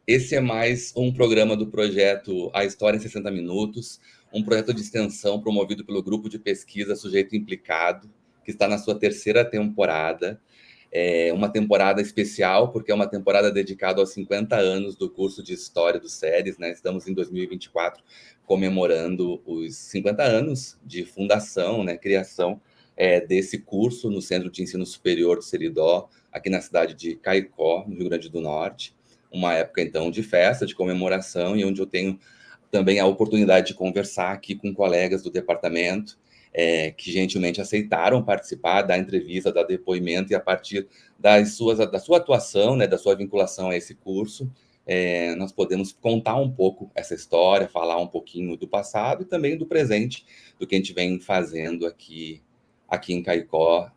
Esse é mais um programa do projeto A História em 60 Minutos, um projeto de extensão promovido pelo Grupo de Pesquisa Sujeito Implicado, que está na sua terceira temporada. É uma temporada especial, porque é uma temporada dedicada aos 50 anos do curso de História do SERES, né? Estamos em 2024 comemorando os 50 anos de fundação, né? Criação desse curso no Centro de Ensino Superior do Seridó, aqui na cidade de Caicó, no Rio Grande do Norte. Uma época, então, de festa, de comemoração, e onde eu tenho também a oportunidade de conversar aqui com colegas do departamento, que gentilmente aceitaram participar da entrevista, dar depoimento, e a partir da sua atuação, né, da sua vinculação a esse curso, nós podemos contar um pouco essa história, falar um pouquinho do passado e também do presente, do que a gente vem fazendo aqui em Caicó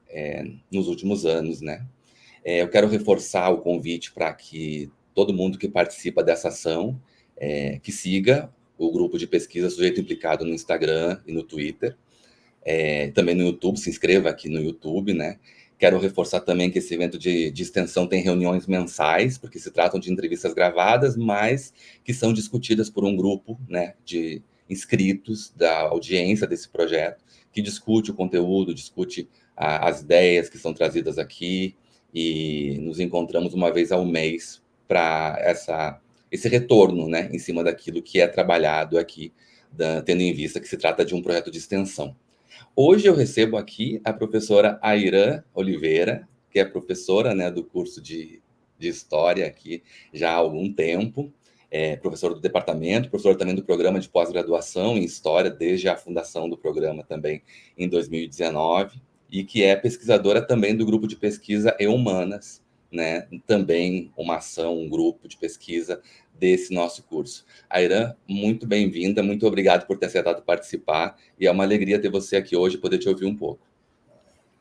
nos últimos anos, né? Eu quero reforçar o convite para que todo mundo que participa dessa ação, que siga o grupo de pesquisa Sujeito Implicado no Instagram e no Twitter, também no YouTube, se inscreva aqui no YouTube, né? Quero reforçar também que esse evento de extensão tem reuniões mensais, porque se tratam de entrevistas gravadas, mas que são discutidas por um grupo, né, de inscritos da audiência desse projeto, que discute o conteúdo, discute as ideias que são trazidas aqui, e nos encontramos uma vez ao mês para esse retorno, né, em cima daquilo que é trabalhado aqui, tendo em vista que se trata de um projeto de extensão. Hoje eu recebo aqui a professora Airã Oliveira, que é professora, né, do curso de História aqui já há algum tempo, professora do departamento, professora também do programa de pós-graduação em História, desde a fundação do programa também em 2019, e que é pesquisadora também do grupo de pesquisa E-Humanas, né, também uma ação, um grupo de pesquisa desse nosso curso. Airã, muito bem-vinda, muito obrigado por ter aceitado participar, e é uma alegria ter você aqui hoje e poder te ouvir um pouco.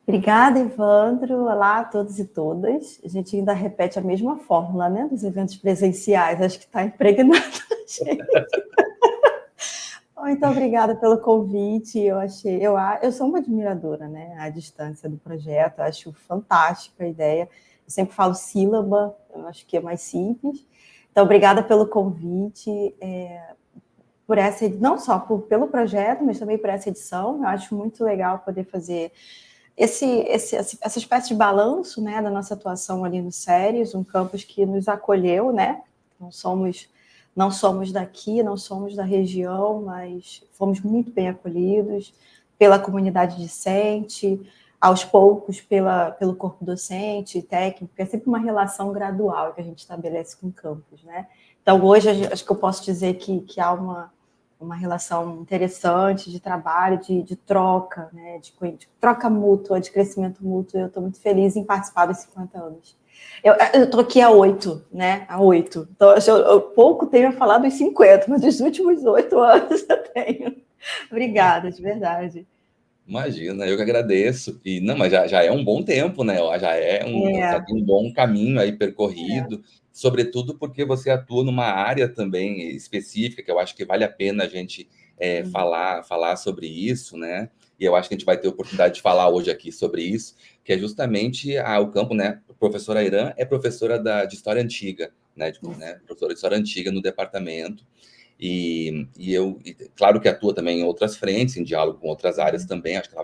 Obrigada, Evandro. Olá a todos e todas. A gente ainda repete a mesma fórmula, né, dos eventos presenciais, acho que está impregnado na gente. Muito obrigada pelo convite. Eu sou uma admiradora, né, à distância do projeto, acho fantástica a ideia. Eu sempre falo sílaba, eu acho que é mais simples. Então, obrigada pelo convite, por essa, não só pelo projeto, mas também por essa edição. Eu acho muito legal poder fazer essa espécie de balanço, né, da nossa atuação ali no SERES, um campus que nos acolheu, né? Não somos daqui, não somos da região, mas fomos muito bem acolhidos pela comunidade discente, aos poucos pelo corpo docente, técnico, é sempre uma relação gradual que a gente estabelece com o campus, né? Então, hoje, acho que eu posso dizer que há uma relação interessante de trabalho, de troca, né, de troca mútua, de crescimento mútuo. Eu estou muito feliz em participar dos 50 anos. Eu estou aqui há 8, né? Há 8. Então, eu pouco tenho a falar dos 50, mas dos últimos 8 anos eu tenho. Obrigada, de verdade. Imagina, eu que agradeço. E não, mas já é um bom tempo, né? Já tem um bom caminho aí percorrido, sobretudo porque você atua numa área também específica, que eu acho que vale a pena a gente falar sobre isso, né? E eu acho que a gente vai ter oportunidade de falar hoje aqui sobre isso, que é justamente o campo, né? A professora Airã é professora de História Antiga, né? Professora de História Antiga no departamento. Claro que atua também em outras frentes, em diálogo com outras áreas também, acho que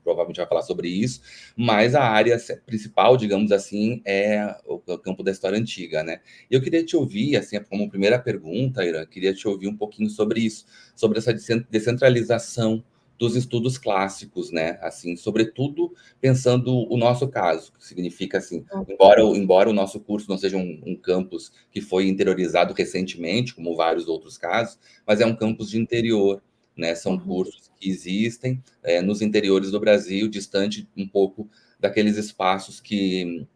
provavelmente vai falar sobre isso, mas a área principal, digamos assim, é o campo da história antiga, né? E eu queria te ouvir, assim, como primeira pergunta, Ira, queria te ouvir um pouquinho sobre isso, sobre essa descentralização dos estudos clássicos, né? Assim, sobretudo pensando o nosso caso, que significa assim, embora o nosso curso não seja um campus que foi interiorizado recentemente, como vários outros casos, mas é um campus de interior, né? São cursos que existem nos interiores do Brasil, distante um pouco daqueles espaços que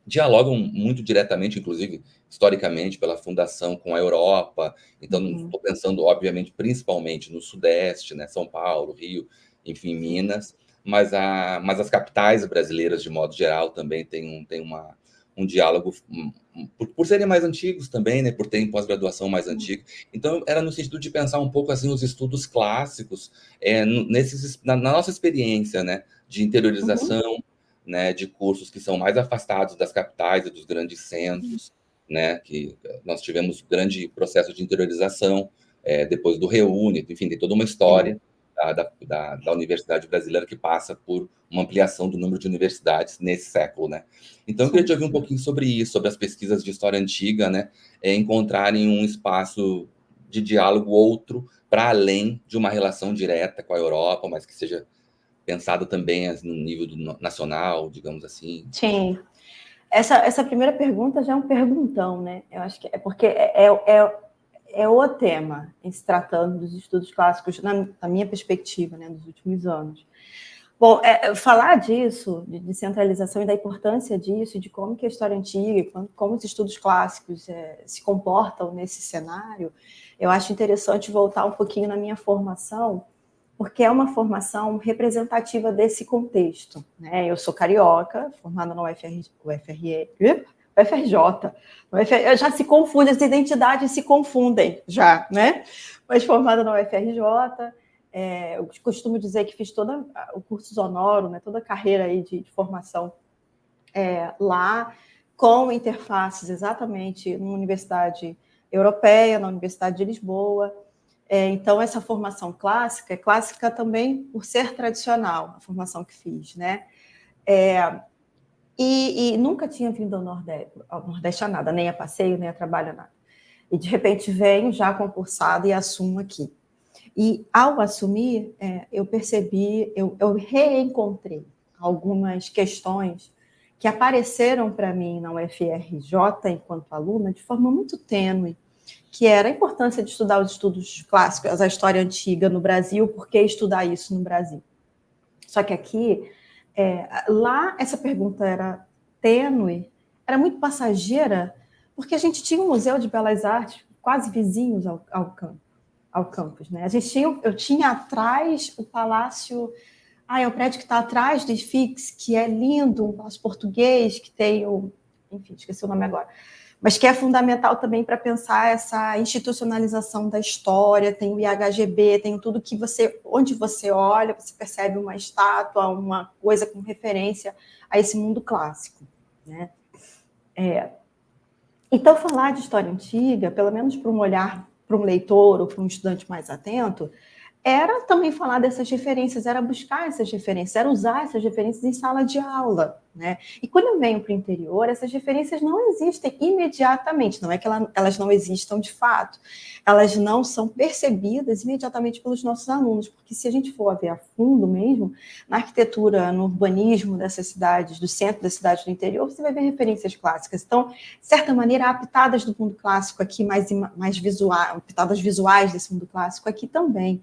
dialogam muito diretamente, inclusive historicamente, pela fundação com a Europa. Então, não estou pensando, obviamente, principalmente no Sudeste, né? São Paulo, Rio, enfim, Minas, mas as capitais brasileiras, de modo geral, também têm um diálogo, por serem mais antigos também, né? Por terem pós-graduação mais antiga. Então, era no sentido de pensar um pouco assim os estudos clássicos, na nossa experiência, né? De interiorização, né, de cursos que são mais afastados das capitais e dos grandes centros. né, que nós tivemos grande processo de interiorização, depois do Reúne, enfim, tem toda uma história da universidade brasileira que passa por uma ampliação do número de universidades nesse século, né? Então, eu queria te ouvir um pouquinho sobre isso, sobre as pesquisas de história antiga, né, encontrarem um espaço de diálogo outro, para além de uma relação direta com a Europa, mas que seja pensado também no nível nacional, digamos assim. Sim. Essa primeira pergunta já é um perguntão, né? Eu acho que é porque é o tema em se tratando dos estudos clássicos, na minha perspectiva, né, dos últimos anos. Bom, falar disso, de descentralização e da importância disso, de como que a história antiga, como os estudos clássicos se comportam nesse cenário, eu acho interessante voltar um pouquinho na minha formação, porque é uma formação representativa desse contexto, né? Eu sou carioca, formada na UFRJ, já se confunde, as identidades se confundem já, né? Mas formada na UFRJ, eu costumo dizer que fiz todo o curso sonoro, né? Toda a carreira aí de formação lá, com interfaces exatamente numa universidade europeia, na Universidade de Lisboa. Então, essa formação clássica é clássica também por ser tradicional, a formação que fiz, né? E nunca tinha vindo ao Nordeste a nada, nem a passeio, nem a trabalho, a nada. E, de repente, venho já concursada e assumo aqui. E, ao assumir, eu percebi, eu reencontrei algumas questões que apareceram para mim na UFRJ, enquanto aluna, de forma muito tênue, que era a importância de estudar os estudos clássicos, a história antiga no Brasil, por que estudar isso no Brasil? Só que aqui, lá, essa pergunta era tênue, era muito passageira, porque a gente tinha um Museu de Belas Artes quase vizinhos ao campus, né? Eu tinha atrás o Palácio... é o prédio que está atrás do IFIX, que é lindo, um palácio português, que tem enfim, esqueci o nome agora, mas que é fundamental também para pensar essa institucionalização da história, tem o IHGB, tem tudo que onde você olha, você percebe uma estátua, uma coisa com referência a esse mundo clássico, né? Então, falar de história antiga, pelo menos para um olhar, para um leitor ou para um estudante mais atento, era também falar dessas referências, era buscar essas referências, era usar essas referências em sala de aula, né? E quando eu venho para o interior, essas referências não existem imediatamente, não é que elas não existam de fato, elas não são percebidas imediatamente pelos nossos alunos, porque se a gente for ver a fundo mesmo, na arquitetura, no urbanismo dessas cidades, do centro das cidades do interior, você vai ver referências clássicas. Então, de certa maneira, há pitadas do mundo clássico aqui, mais visuais, pitadas visuais desse mundo clássico aqui também,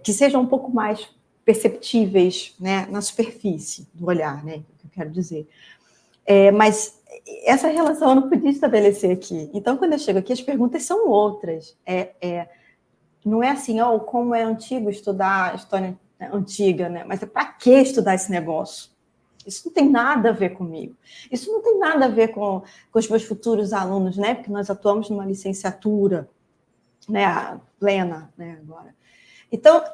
que sejam um pouco mais perceptíveis, né, na superfície do olhar, né, que eu quero dizer. Mas essa relação eu não podia estabelecer aqui. Então, quando eu chego aqui, as perguntas são outras. Não é assim, como é antigo estudar a história antiga, né? Mas para que estudar esse negócio? Isso não tem nada a ver comigo. Isso não tem nada a ver com os meus futuros alunos, né? Porque nós atuamos numa licenciatura, né, plena, né, agora. Então,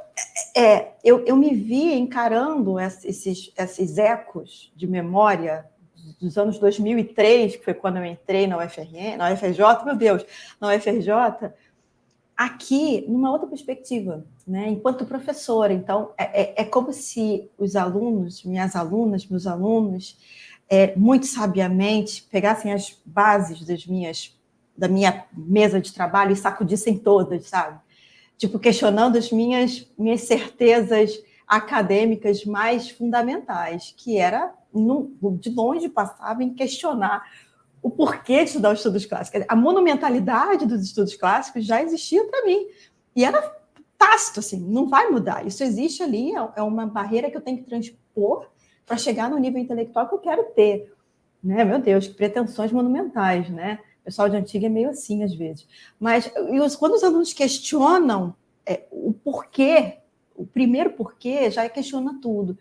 eu me vi encarando esses ecos de memória dos anos 2003, que foi quando eu entrei na UFRJ, meu Deus, na UFRJ, aqui numa outra perspectiva, né? Enquanto professora. Então, é como se os alunos, minhas alunas, meus alunos, muito sabiamente pegassem as bases da minha mesa de trabalho e sacudissem todas, sabe? Tipo, questionando as minhas certezas acadêmicas mais fundamentais, que era, de longe, passava em questionar o porquê de estudar os estudos clássicos. A monumentalidade dos estudos clássicos já existia para mim. E era tácito, assim, não vai mudar. Isso existe ali, é uma barreira que eu tenho que transpor para chegar no nível intelectual que eu quero ter. Né? Meu Deus, que pretensões monumentais, né? O pessoal de antiga é meio assim, às vezes. Mas quando os alunos questionam o porquê, o primeiro porquê já questiona tudo.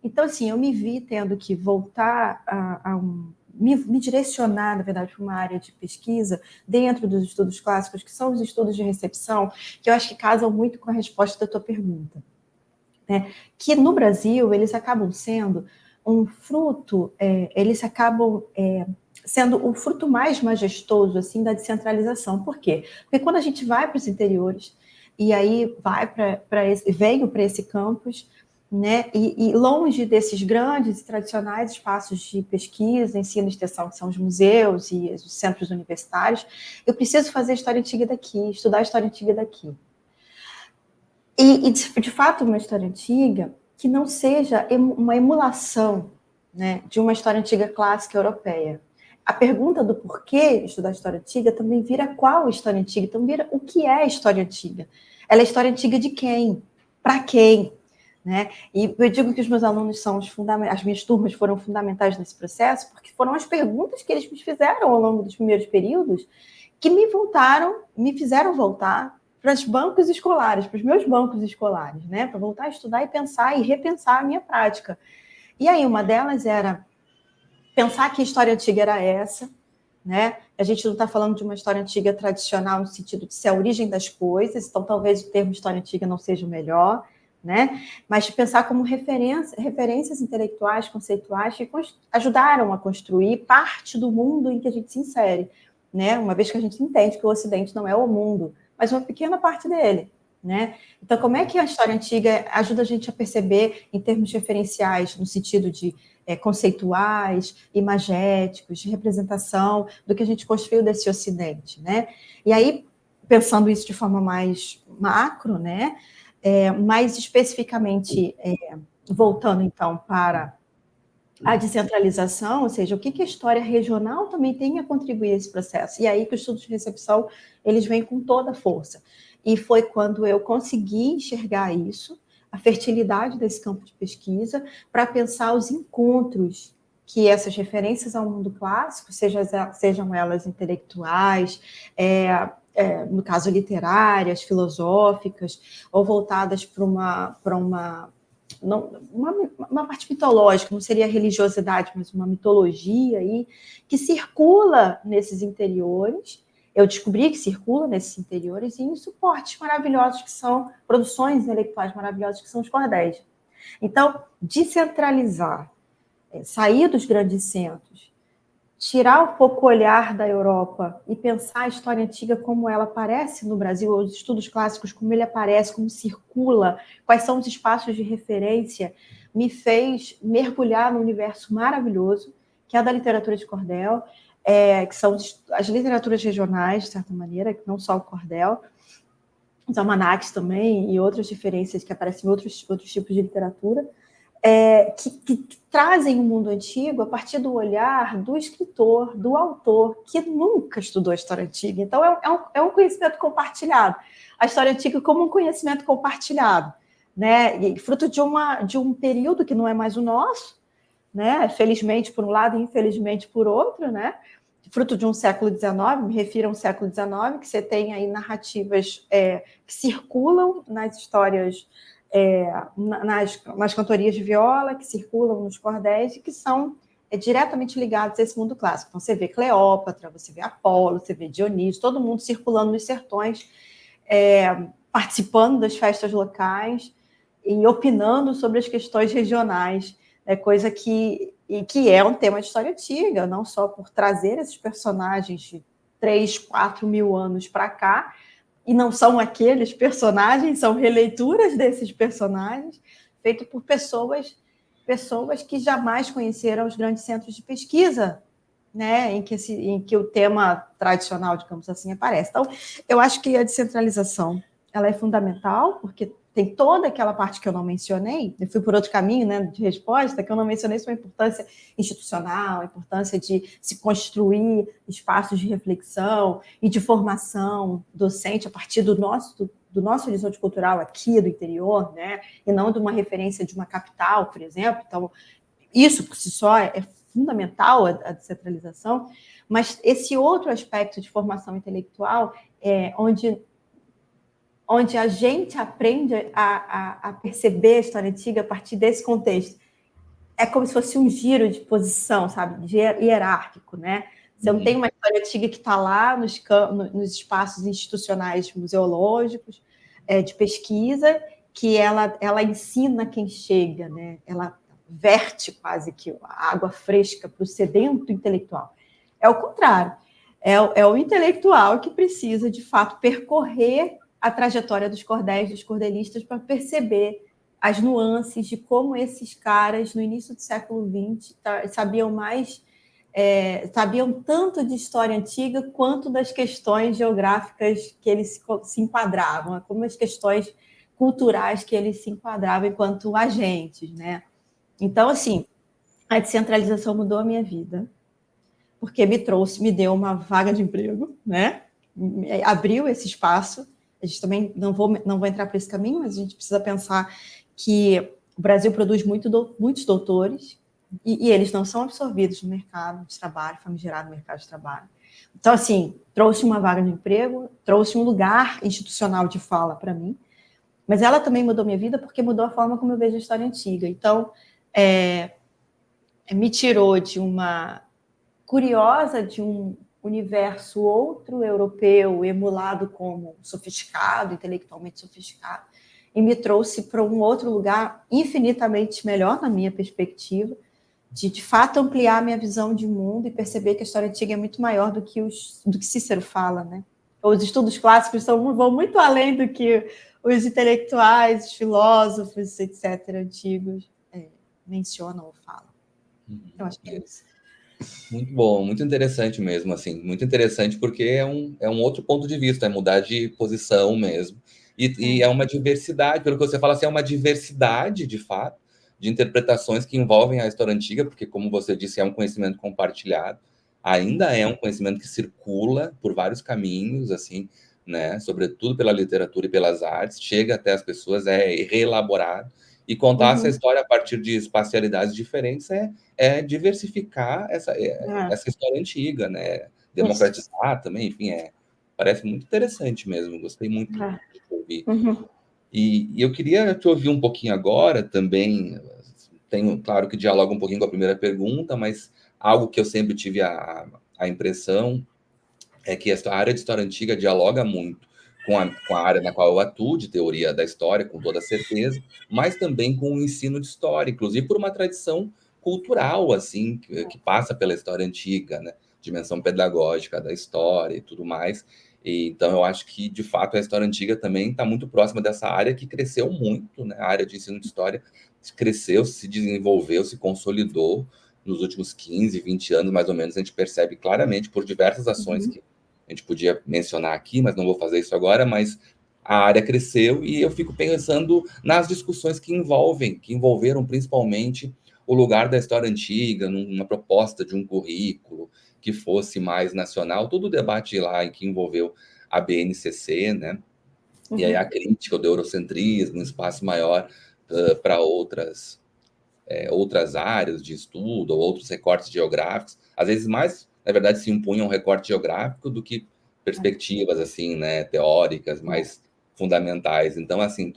Então, assim, eu me vi tendo que voltar me direcionar, na verdade, para uma área de pesquisa dentro dos estudos clássicos, que são os estudos de recepção, que eu acho que casam muito com a resposta da tua pergunta. Né? Que no Brasil, eles acabam sendo um fruto, eles acabam sendo o fruto mais majestoso assim da descentralização. Por quê? Porque quando a gente vai para os interiores e aí veio para esse campus, né, e longe desses grandes e tradicionais espaços de pesquisa, ensino e extensão, que são os museus e os centros universitários, eu preciso fazer a história antiga daqui, estudar a história antiga daqui. E de fato, uma história antiga que não seja uma emulação, né, de uma história antiga clássica europeia. A pergunta do porquê estudar história antiga também vira qual história antiga, então vira o que é história antiga. Ela é história antiga de quem? Para quem? Né? E eu digo que os meus alunos são as minhas turmas foram fundamentais nesse processo, porque foram as perguntas que eles me fizeram ao longo dos primeiros períodos que me fizeram voltar para os bancos escolares, para os meus bancos escolares, né? Para voltar a estudar e pensar e repensar a minha prática. E aí, uma delas era pensar que a história antiga era essa, né? A gente não está falando de uma história antiga tradicional no sentido de ser a origem das coisas, então talvez o termo história antiga não seja o melhor, né? Mas de pensar como referências intelectuais, conceituais, que ajudaram a construir parte do mundo em que a gente se insere, né? Uma vez que a gente entende que o Ocidente não é o mundo, mas uma pequena parte dele, né? Então, como é que a história antiga ajuda a gente a perceber, em termos referenciais, no sentido de conceituais, imagéticos, de representação do que a gente construiu desse Ocidente, né? E aí, pensando isso de forma mais macro, né? Mais especificamente, voltando então para a descentralização, ou seja, o que a história regional também tem a contribuir a esse processo. E aí que os estudos de recepção, eles vêm com toda a força. E foi quando eu consegui enxergar isso, a fertilidade desse campo de pesquisa, para pensar os encontros que essas referências ao mundo clássico, sejam elas intelectuais, no caso literárias, filosóficas, ou voltadas para uma parte mitológica, não seria religiosidade, mas uma mitologia aí, que circula nesses interiores. Eu descobri que circula nesses interiores e em suportes maravilhosos que são, produções intelectuais maravilhosas que são os cordéis. Então, descentralizar, sair dos grandes centros, tirar um pouco o olhar da Europa e pensar a história antiga como ela aparece no Brasil, os estudos clássicos, como ele aparece, como circula, quais são os espaços de referência, me fez mergulhar num universo maravilhoso, que é a da literatura de cordel, que são as literaturas regionais, de certa maneira, não só o cordel, os almanacs também, e outras diferenças que aparecem em outros tipos de literatura, que trazem o mundo antigo a partir do olhar do escritor, do autor, que nunca estudou a história antiga. Então, é um conhecimento compartilhado. A história antiga como um conhecimento compartilhado, né? E fruto de um período que não é mais o nosso, né? Felizmente por um lado e infelizmente por outro, né? Fruto de um século XIX, me refiro a um século XIX, que você tem aí narrativas que circulam nas histórias, nas cantorias de viola, que circulam nos cordéis e que são diretamente ligados a esse mundo clássico. Então, você vê Cleópatra, você vê Apolo, você vê Dionísio, todo mundo circulando nos sertões, participando das festas locais e opinando sobre as questões regionais, coisa que é um tema de história antiga, não só por trazer esses personagens de 3, 4 mil anos para cá, e não são aqueles personagens, são releituras desses personagens, feito por pessoas que jamais conheceram os grandes centros de pesquisa, né, em que o tema tradicional, digamos assim, aparece. Então, eu acho que a descentralização ela é fundamental, porque tem toda aquela parte que eu não mencionei, eu fui por outro caminho, né, de resposta, que eu não mencionei sobre a importância institucional, a importância de se construir espaços de reflexão e de formação docente a partir do nosso horizonte cultural aqui do interior, né, e não de uma referência de uma capital, por exemplo. Então, isso por si só é fundamental, a descentralização, mas esse outro aspecto de formação intelectual, onde a gente aprende a perceber a história antiga a partir desse contexto. É como se fosse um giro de posição, sabe? Hierárquico, né? Você não tem uma história antiga que está lá nos espaços institucionais museológicos, de pesquisa, que ela ensina quem chega, né? Ela verte quase que a água fresca para o sedento intelectual. É o contrário. É o intelectual que precisa, de fato, percorrer a trajetória dos cordéis, dos cordelistas, para perceber as nuances de como esses caras, no início do século XX, sabiam tanto de história antiga quanto das questões geográficas que eles se enquadravam, como as questões culturais que eles se enquadravam enquanto agentes, né? Então, assim, a descentralização mudou a minha vida, porque me deu uma vaga de emprego, né? Abriu esse espaço. A gente também não vou entrar por esse caminho, mas a gente precisa pensar que o Brasil produz muitos doutores e eles não são absorvidos no mercado de trabalho, famigerado mercado de trabalho. Então, assim, trouxe uma vaga de emprego, trouxe um lugar institucional de fala para mim, mas ela também mudou minha vida porque mudou a forma como eu vejo a história antiga. Então, me tirou de uma curiosa de um universo outro europeu, emulado como sofisticado, intelectualmente sofisticado, e me trouxe para um outro lugar infinitamente melhor, na minha perspectiva, de fato ampliar a minha visão de mundo e perceber que a história antiga é muito maior do que Cícero fala, né? Os estudos clássicos vão muito além do que os intelectuais, os filósofos, etc., antigos mencionam ou falam. Eu acho que é isso. Muito bom, muito interessante mesmo, assim, muito interessante porque é um outro ponto de vista, é mudar de posição mesmo, e é uma diversidade, pelo que você fala, assim, é uma diversidade, de fato, de interpretações que envolvem a história antiga, porque, como você disse, é um conhecimento compartilhado, ainda é um conhecimento que circula por vários caminhos, assim, né, sobretudo pela literatura e pelas artes, chega até as pessoas, é reelaborado, e contar essa história a partir de espacialidades diferentes diversificar essa história antiga, né? Democratizar também, enfim, parece muito interessante mesmo. Gostei muito de ouvir. E eu queria te ouvir um pouquinho agora também. Tenho, claro, que dialoga um pouquinho com a primeira pergunta, mas algo que eu sempre tive a impressão é que a área de história antiga dialoga muito com a área na qual eu atuo, de teoria da história, com toda certeza, mas também com o ensino de história, inclusive por uma tradição cultural, assim, que passa pela história antiga, né? Dimensão pedagógica da história e tudo mais. E, então, eu acho que, de fato, a história antiga também está muito próxima dessa área que cresceu muito, né? A área de ensino de história cresceu, se desenvolveu, se consolidou nos últimos 15, 20 anos, mais ou menos, a gente percebe claramente por diversas ações que a gente podia mencionar aqui, mas não vou fazer isso agora, mas a área cresceu e eu fico pensando nas discussões que envolveram principalmente o lugar da história antiga, numa proposta de um currículo que fosse mais nacional, todo o debate lá que envolveu a BNCC, né? E aí a crítica do eurocentrismo, um espaço maior para outras áreas de estudo ou outros recortes geográficos, às vezes mais, na verdade, se impunha um recorte geográfico do que perspectivas, assim, né, teóricas, mais fundamentais. Então, assim,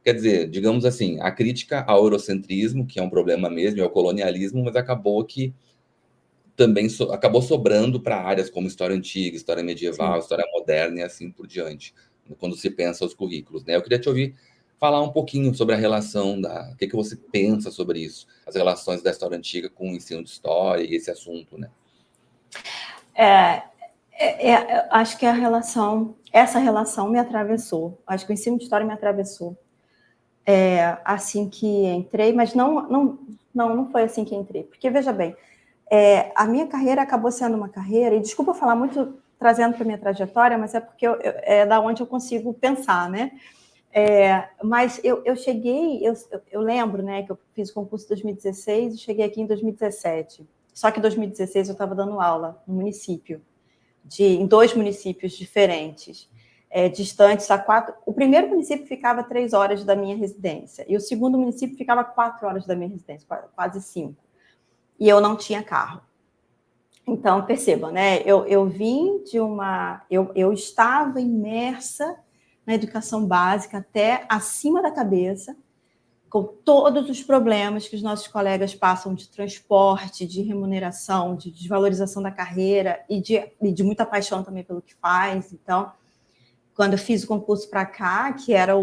quer dizer, digamos assim, a crítica ao eurocentrismo, que é um problema mesmo, e ao colonialismo, mas acabou que também acabou sobrando para áreas como história antiga, história medieval, história moderna e assim por diante, quando se pensa os currículos, né? Eu queria te ouvir falar um pouquinho sobre a relação o que você pensa sobre isso, as relações da história antiga com o ensino de história e esse assunto, né? Acho que essa relação me atravessou. Acho que o ensino de história me atravessou assim que entrei, mas não foi assim que entrei, porque veja bem, a minha carreira acabou sendo uma carreira, e desculpa falar muito trazendo para minha trajetória, mas é porque é da onde eu consigo pensar, né? Mas eu cheguei, eu lembro, né, que eu fiz o concurso em 2016 e cheguei aqui em 2017. Só que em 2016 eu estava dando aula no município, em 2 municípios diferentes, distantes a 4. O primeiro município ficava a 3 horas da minha residência e o segundo município ficava a 4 horas da minha residência, quase 5. E eu não tinha carro. Então, percebam, né? Eu vim de eu estava imersa na educação básica até acima da cabeça, com todos os problemas que os nossos colegas passam de transporte, de remuneração, de desvalorização da carreira e de muita paixão também pelo que faz. Então, quando eu fiz o concurso para cá, que era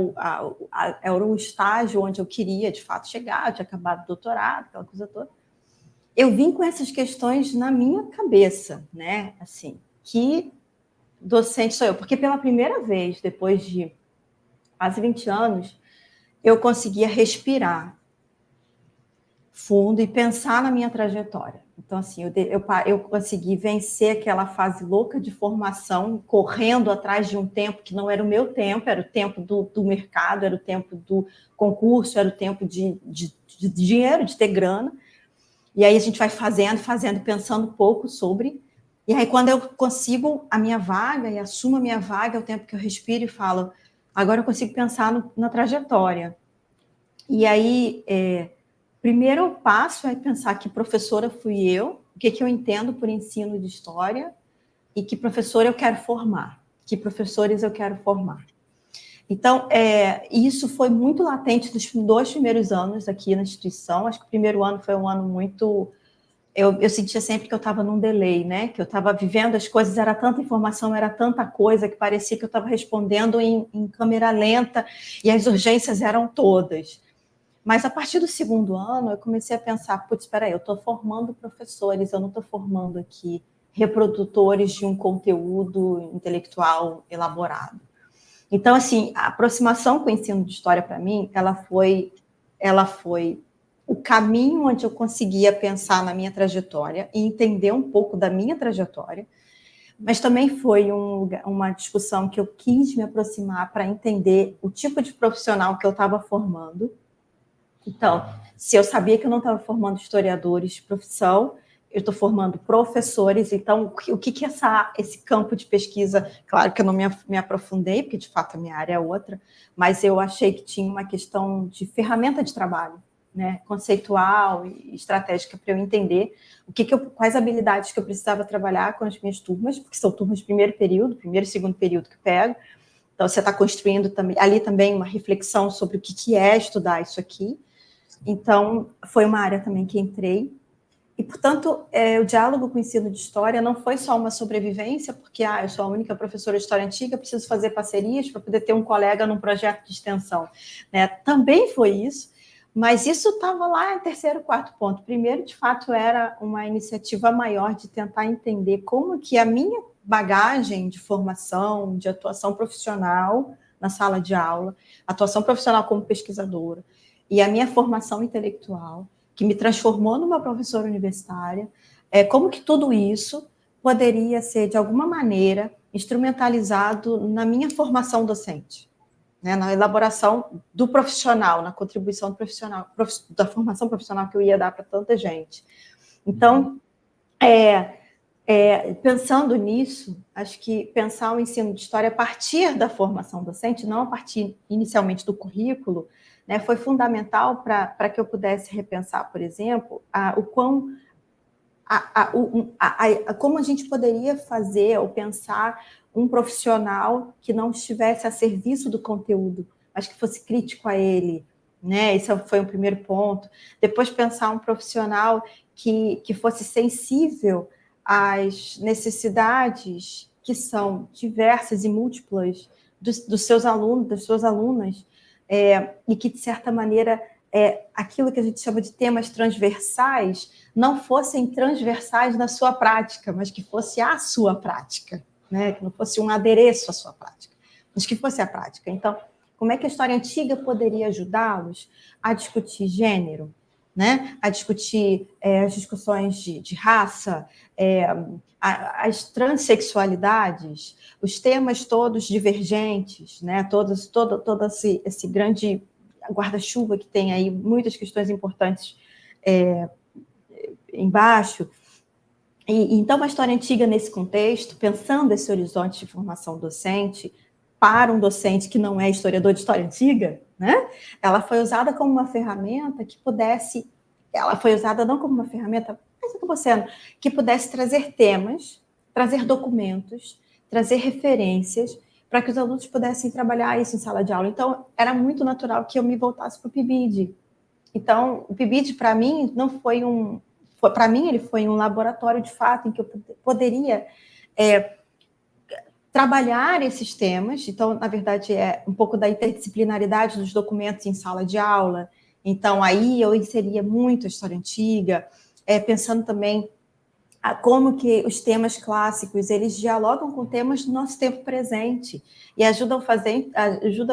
era o estágio onde eu queria, de fato, chegar, eu tinha acabado o doutorado, aquela coisa toda, eu vim com essas questões na minha cabeça, né? Assim, que docente sou eu? Porque pela primeira vez, depois de quase 20 anos, eu conseguia respirar fundo e pensar na minha trajetória. Então, assim, eu consegui vencer aquela fase louca de formação, correndo atrás de um tempo que não era o meu tempo, era o tempo do mercado, era o tempo do concurso, era o tempo de dinheiro, de ter grana. E aí a gente vai fazendo, pensando um pouco sobre. E aí, quando eu consigo a minha vaga e assumo a minha vaga, é o tempo que eu respiro e falo, agora eu consigo pensar na trajetória. E aí, primeiro passo é pensar que professora fui eu, o que eu entendo por ensino de história e que professora eu quero formar, que professores eu quero formar. Então, isso foi muito latente nos 2 primeiros anos aqui na instituição. Acho que o primeiro ano foi um ano muito... Eu sentia sempre que eu estava num delay, né? Que eu estava vivendo as coisas, era tanta informação, era tanta coisa, que parecia que eu estava respondendo em câmera lenta e as urgências eram todas. Mas a partir do segundo ano, eu comecei a pensar, putz, espera aí, eu estou formando professores, eu não estou formando aqui reprodutores de um conteúdo intelectual elaborado. Então, assim, a aproximação com o ensino de história, para mim, ela foi o caminho onde eu conseguia pensar na minha trajetória e entender um pouco da minha trajetória, mas também foi uma discussão que eu quis me aproximar para entender o tipo de profissional que eu estava formando. Então, se eu sabia que eu não estava formando historiadores de profissão, eu estou formando professores, então o que esse campo de pesquisa, claro que eu não me aprofundei, porque de fato a minha área é outra, mas eu achei que tinha uma questão de ferramenta de trabalho, né, conceitual e estratégica para eu entender quais habilidades que eu precisava trabalhar com as minhas turmas, porque são turmas de primeiro e segundo período que eu pego, então você está construindo ali também uma reflexão sobre o que é estudar isso aqui. Então, foi uma área também que entrei. E, portanto, o diálogo com o ensino de história não foi só uma sobrevivência, porque eu sou a única professora de história antiga, preciso fazer parcerias para poder ter um colega num projeto de extensão. Né? Também foi isso, mas isso estava lá em terceiro, quarto ponto. Primeiro, de fato, era uma iniciativa maior de tentar entender como que a minha bagagem de formação, de atuação profissional na sala de aula, atuação profissional como pesquisadora, e a minha formação intelectual, que me transformou numa professora universitária, como que tudo isso poderia ser, de alguma maneira, instrumentalizado na minha formação docente, né, na elaboração do profissional, na contribuição do profissional, da formação profissional que eu ia dar para tanta gente. Então, pensando nisso, acho que pensar o ensino de história a partir da formação docente, não a partir inicialmente do currículo, né, foi fundamental para que eu pudesse repensar, por exemplo, como a gente poderia fazer ou pensar um profissional que não estivesse a serviço do conteúdo, mas que fosse crítico a ele, né? Esse foi o primeiro ponto. Depois, pensar um profissional que fosse sensível às necessidades que são diversas e múltiplas dos seus alunos, das suas alunas, e que, de certa maneira, aquilo que a gente chama de temas transversais não fossem transversais na sua prática, mas que fosse a sua prática, né? Que não fosse um adereço à sua prática, mas que fosse a prática. Então, como é que a história antiga poderia ajudá-los a discutir gênero, né? A discutir as discussões de raça, as transexualidades, os temas todos divergentes, né? todo esse grande guarda-chuva que tem aí muitas questões importantes embaixo. Então, a história antiga, nesse contexto, pensando esse horizonte de formação docente, para um docente que não é historiador de história antiga, né? Ela foi usada como uma ferramenta que pudesse... Ela foi usada não como uma ferramenta, mas acabou sendo, que pudesse trazer temas, trazer documentos, trazer referências, para que os alunos pudessem trabalhar isso em sala de aula. Então, era muito natural que eu me voltasse para o PIBID. Então, o PIBID, para mim, não foi para mim, ele foi um laboratório, de fato, em que eu poderia trabalhar esses temas. Então, na verdade, é um pouco da interdisciplinaridade dos documentos em sala de aula. Então, aí eu inseria muito a história antiga, pensando também como que os temas clássicos eles dialogam com temas do nosso tempo presente e ajudam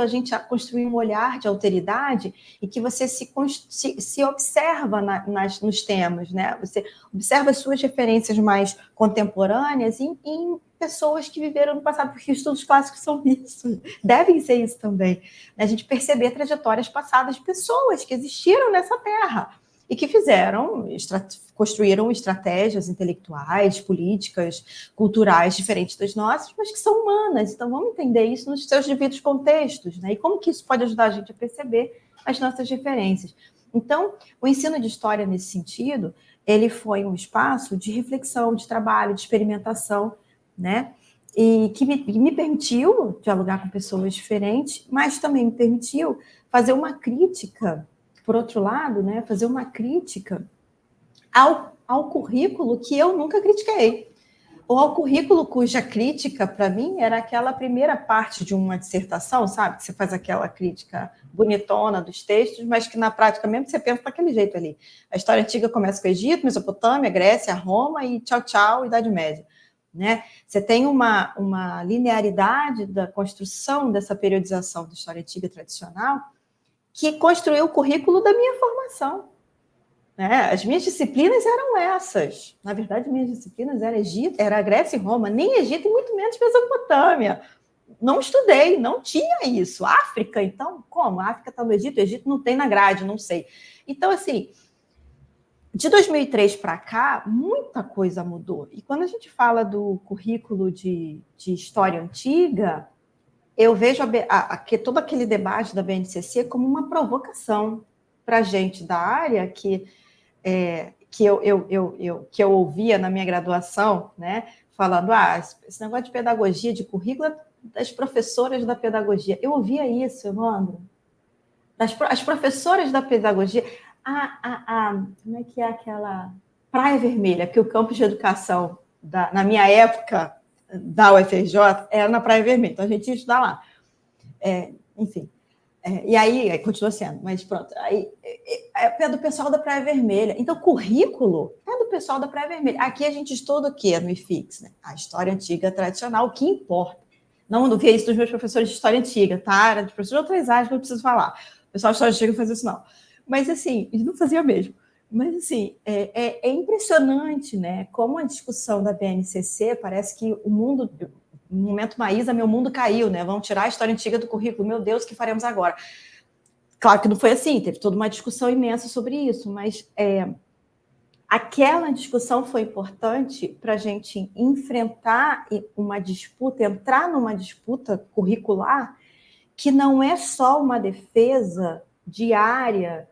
a gente a construir um olhar de alteridade e que você se observa nos temas, né? Você observa as suas referências mais contemporâneas em pessoas que viveram no passado, porque os estudos clássicos são isso, devem ser isso também. A gente perceber trajetórias passadas de pessoas que existiram nessa terra e que construíram estratégias intelectuais, políticas, culturais diferentes das nossas, mas que são humanas. Então, vamos entender isso nos seus devidos contextos, né? E como que isso pode ajudar a gente a perceber as nossas referências. Então, o ensino de história, nesse sentido, ele foi um espaço de reflexão, de trabalho, de experimentação, né? E que me permitiu dialogar com pessoas diferentes, mas também me permitiu fazer uma crítica, por outro lado, né, fazer uma crítica ao currículo que eu nunca critiquei, ou ao currículo cuja crítica, para mim, era aquela primeira parte de uma dissertação, sabe? Que você faz aquela crítica bonitona dos textos, mas que na prática mesmo você pensa daquele jeito ali. A história antiga começa com o Egito, Mesopotâmia, Grécia, Roma e tchau, tchau, Idade Média. Né? Você tem uma linearidade da construção dessa periodização da história antiga tradicional que construiu o currículo da minha formação. Né? As minhas disciplinas eram essas. Na verdade, minhas disciplinas eram Egito, era Grécia e Roma, nem Egito e muito menos Mesopotâmia. Não estudei, não tinha isso. África, então, como? A África está no Egito, o Egito não tem na grade, não sei. Então, assim, de 2003 para cá, muita coisa mudou. E quando a gente fala do currículo de história antiga, eu vejo todo aquele debate da BNCC como uma provocação para a gente da área que eu ouvia na minha graduação, né, falando, esse negócio de pedagogia, de currículo, das professoras da pedagogia. Eu ouvia isso, Evandro. As professoras da pedagogia, como é que é aquela Praia Vermelha, que o campus de educação, na minha época, da UFRJ, era na Praia Vermelha, então a gente ia estudar lá. Enfim, e aí continua sendo, mas pronto, aí é do pessoal da Praia Vermelha. Então, currículo é do pessoal da Praia Vermelha. Aqui a gente estuda o quê no IFIX? Né? A história antiga tradicional, o que importa. Não via isso dos meus professores de história antiga, tá? Era de professores de outras áreas que eu preciso falar. O pessoal de história antiga não fazia isso, não. Mas, assim, eles não faziam mesmo. Mas, assim, é impressionante, né? Como a discussão da BNCC parece que o mundo... No momento Maísa, meu mundo caiu, né? Vamos tirar a história antiga do currículo. Meu Deus, o que faremos agora? Claro que não foi assim, teve toda uma discussão imensa sobre isso, mas aquela discussão foi importante para a gente enfrentar uma disputa, entrar numa disputa curricular que não é só uma defesa diária,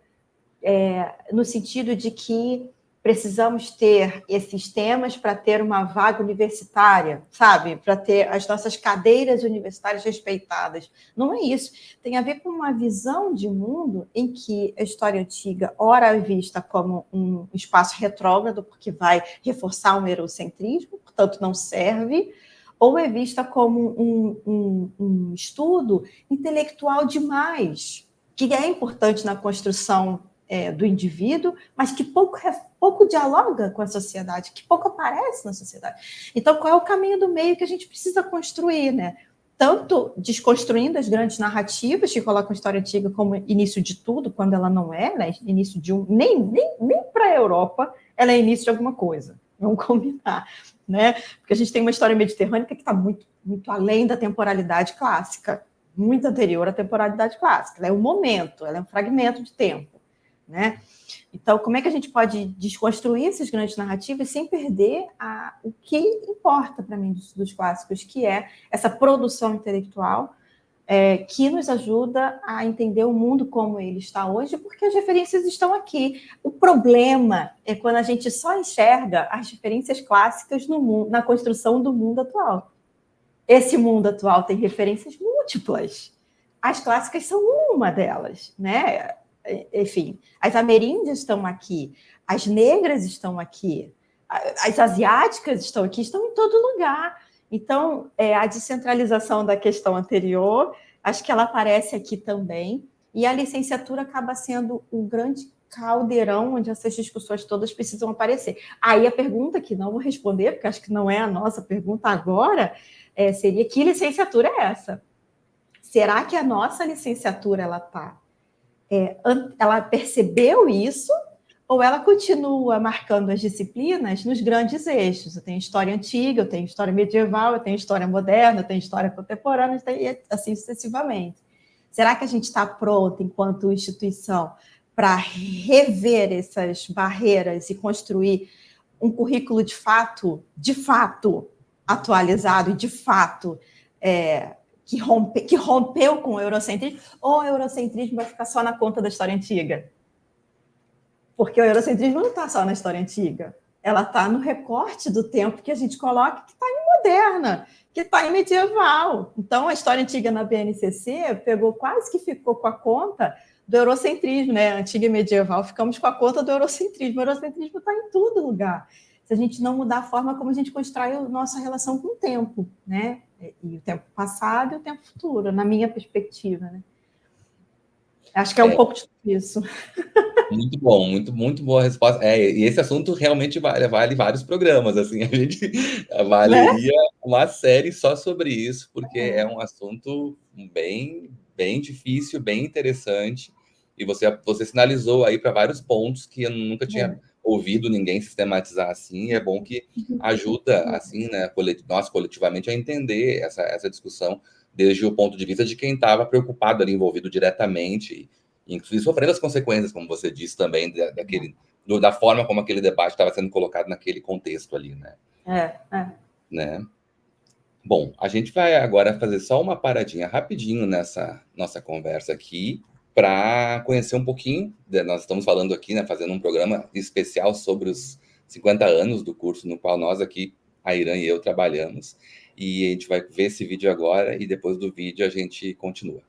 no sentido de que precisamos ter esses temas para ter uma vaga universitária, sabe? Para ter as nossas cadeiras universitárias respeitadas. Não é isso. Tem a ver com uma visão de mundo em que a história antiga, ora é vista como um espaço retrógrado, porque vai reforçar o eurocentrismo, portanto não serve, ou é vista como um estudo intelectual demais, que é importante na construção do indivíduo, mas que pouco dialoga com a sociedade, que pouco aparece na sociedade. Então, qual é o caminho do meio que a gente precisa construir, né? Tanto desconstruindo as grandes narrativas que colocam a história antiga como início de tudo, quando ela não é, né? Início de nem para a Europa ela é início de alguma coisa. Vamos combinar, né? Porque a gente tem uma história mediterrânea que está muito, muito além da temporalidade clássica, muito anterior à temporalidade clássica. Ela é um momento, ela é um fragmento de tempo. Né? Então, como é que a gente pode desconstruir essas grandes narrativas sem perder o que importa para mim dos clássicos, que é essa produção intelectual que nos ajuda a entender o mundo como ele está hoje, porque as referências estão aqui. O problema é quando a gente só enxerga as referências clássicas no mundo, na construção do mundo atual. Esse mundo atual tem referências múltiplas. As clássicas são uma delas, né? Enfim, as ameríndias estão aqui, as negras estão aqui, as asiáticas estão aqui, estão em todo lugar. Então, a descentralização da questão anterior, acho que ela aparece aqui também, e a licenciatura acaba sendo um grande caldeirão onde essas discussões todas precisam aparecer. Aí a pergunta que não vou responder, porque acho que não é a nossa pergunta agora, seria: que licenciatura é essa? Será que a nossa licenciatura ela percebeu isso, ou ela continua marcando as disciplinas nos grandes eixos? Eu tenho história antiga, eu tenho história medieval, eu tenho história moderna, eu tenho história contemporânea, e assim sucessivamente. Será que a gente está pronto, enquanto instituição, para rever essas barreiras e construir um currículo de fato atualizado e de fato que rompeu com o eurocentrismo, ou o eurocentrismo vai ficar só na conta da história antiga? Porque o eurocentrismo não está só na história antiga, ela está no recorte do tempo que a gente coloca, que está em moderna, que está em medieval. Então, a história antiga na BNCC quase que ficou com a conta do eurocentrismo, né? Antiga e medieval, ficamos com a conta do eurocentrismo. O eurocentrismo está em todo lugar. Se a gente não mudar a forma como a gente constrói a nossa relação com o tempo, né? E o tempo passado e o tempo futuro, na minha perspectiva, né? Acho que é um pouco disso. Muito bom, muito boa resposta. E esse assunto realmente vale vários programas, assim, a gente valeria uma série só sobre isso, porque é um assunto bem difícil, bem interessante, e você sinalizou aí para vários pontos que eu nunca tinha ouvido ninguém sistematizar assim, e é bom que ajuda, assim, né, nós coletivamente a entender essa discussão desde o ponto de vista de quem estava preocupado ali, envolvido diretamente, inclusive sofrendo as consequências, como você disse também, da forma como aquele debate estava sendo colocado naquele contexto ali, né? Né? Bom, a gente vai agora fazer só uma paradinha rapidinho nessa nossa conversa aqui, para conhecer um pouquinho, nós estamos falando aqui, né, fazendo um programa especial sobre os 50 anos do curso no qual nós aqui, a Irã e eu, trabalhamos, e a gente vai ver esse vídeo agora, e depois do vídeo a gente continua.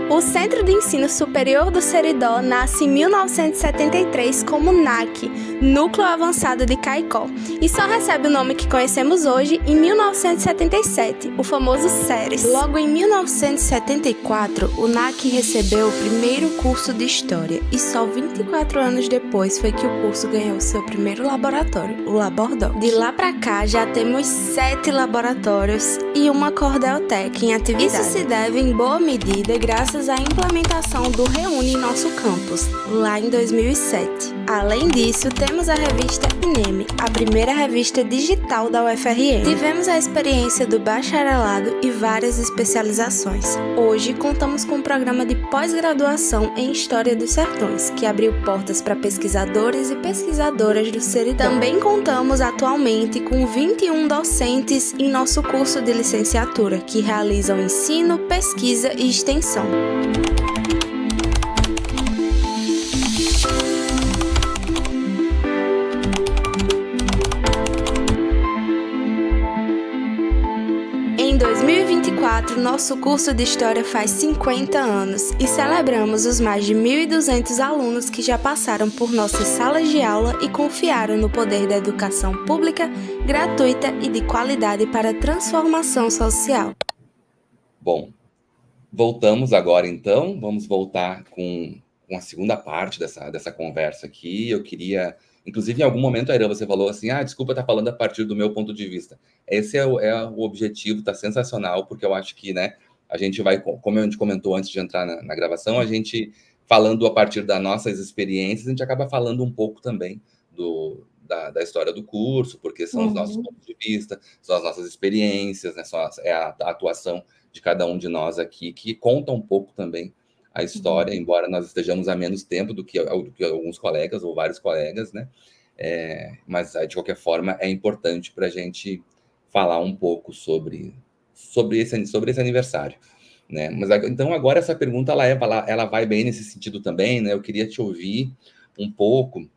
O Centro de Ensino Superior do Seridó nasce em 1973 como NAC, Núcleo Avançado de Caicó, e só recebe o nome que conhecemos hoje em 1977, o famoso SERES. Logo em 1974, o NAC recebeu o primeiro curso de História, e só 24 anos depois foi que o curso ganhou seu primeiro laboratório, o Labordoc. De lá pra cá, já temos 7 laboratórios e uma Cordeltec em atividade. Isso se deve, em boa medida, graças à implementação do Reúne em nosso campus, lá em 2007. Além disso, temos a revista INEM, a primeira revista digital da UFRN. Tivemos a experiência do bacharelado e várias especializações. Hoje, contamos com um programa de pós-graduação em História dos Sertões, que abriu portas para pesquisadores e pesquisadoras do Seridó. Também contamos atualmente com 21 docentes em nosso curso de licenciatura, que realizam ensino, pesquisa e extensão. Em 2024, nosso curso de História faz 50 anos e celebramos os mais de 1.200 alunos que já passaram por nossas salas de aula e confiaram no poder da educação pública, gratuita e de qualidade para a transformação social. Bom, voltamos agora, então. Vamos voltar com a segunda parte dessa conversa aqui. Eu queria, inclusive, em algum momento, Aira, você falou assim, desculpa estar falando a partir do meu ponto de vista. Esse é o objetivo, está sensacional, porque eu acho que, né, a gente vai, como a gente comentou antes de entrar na gravação, a gente, falando a partir das nossas experiências, a gente acaba falando um pouco também da história do curso, porque são os nossos pontos de vista, são as nossas experiências, né, é a atuação de cada um de nós aqui, que conta um pouco também a história, embora nós estejamos há menos tempo do que alguns colegas, ou vários colegas, né? Mas, de qualquer forma, é importante para a gente falar um pouco sobre esse aniversário, né? Mas, então, agora essa pergunta, ela vai bem nesse sentido também, né? Eu queria te ouvir um pouco,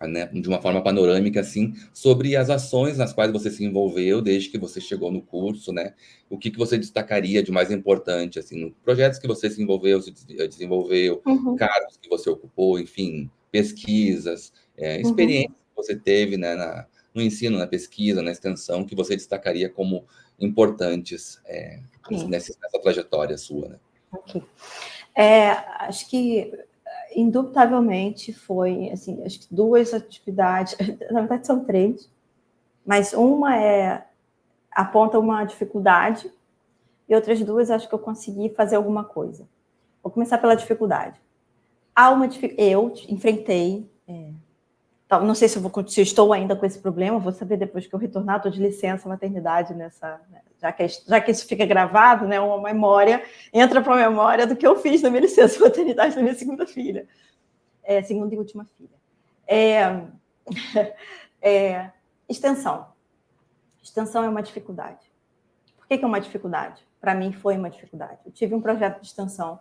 né, de uma forma panorâmica, assim, sobre as ações nas quais você se envolveu desde que você chegou no curso, né? O que você destacaria de mais importante, assim, projetos que você se desenvolveu, cargos que você ocupou, enfim, pesquisas, experiências que você teve, né, no ensino, na pesquisa, na extensão, que você destacaria como importantes nessa trajetória sua, né? Ok. Acho que, indubitavelmente, foi, assim, acho que 2 atividades, na verdade são 3, mas uma aponta uma dificuldade, e outras 2 acho que eu consegui fazer alguma coisa. Vou começar pela dificuldade. Eu enfrentei, não sei se eu estou ainda com esse problema, vou saber depois que eu retornar, estou de licença maternidade já que isso fica gravado, né, uma memória, entra para a memória do que eu fiz na minha licença maternidade da minha segunda filha, segunda e última filha. Extensão. Extensão é uma dificuldade. Por que é uma dificuldade? Para mim foi uma dificuldade. Eu tive um projeto de extensão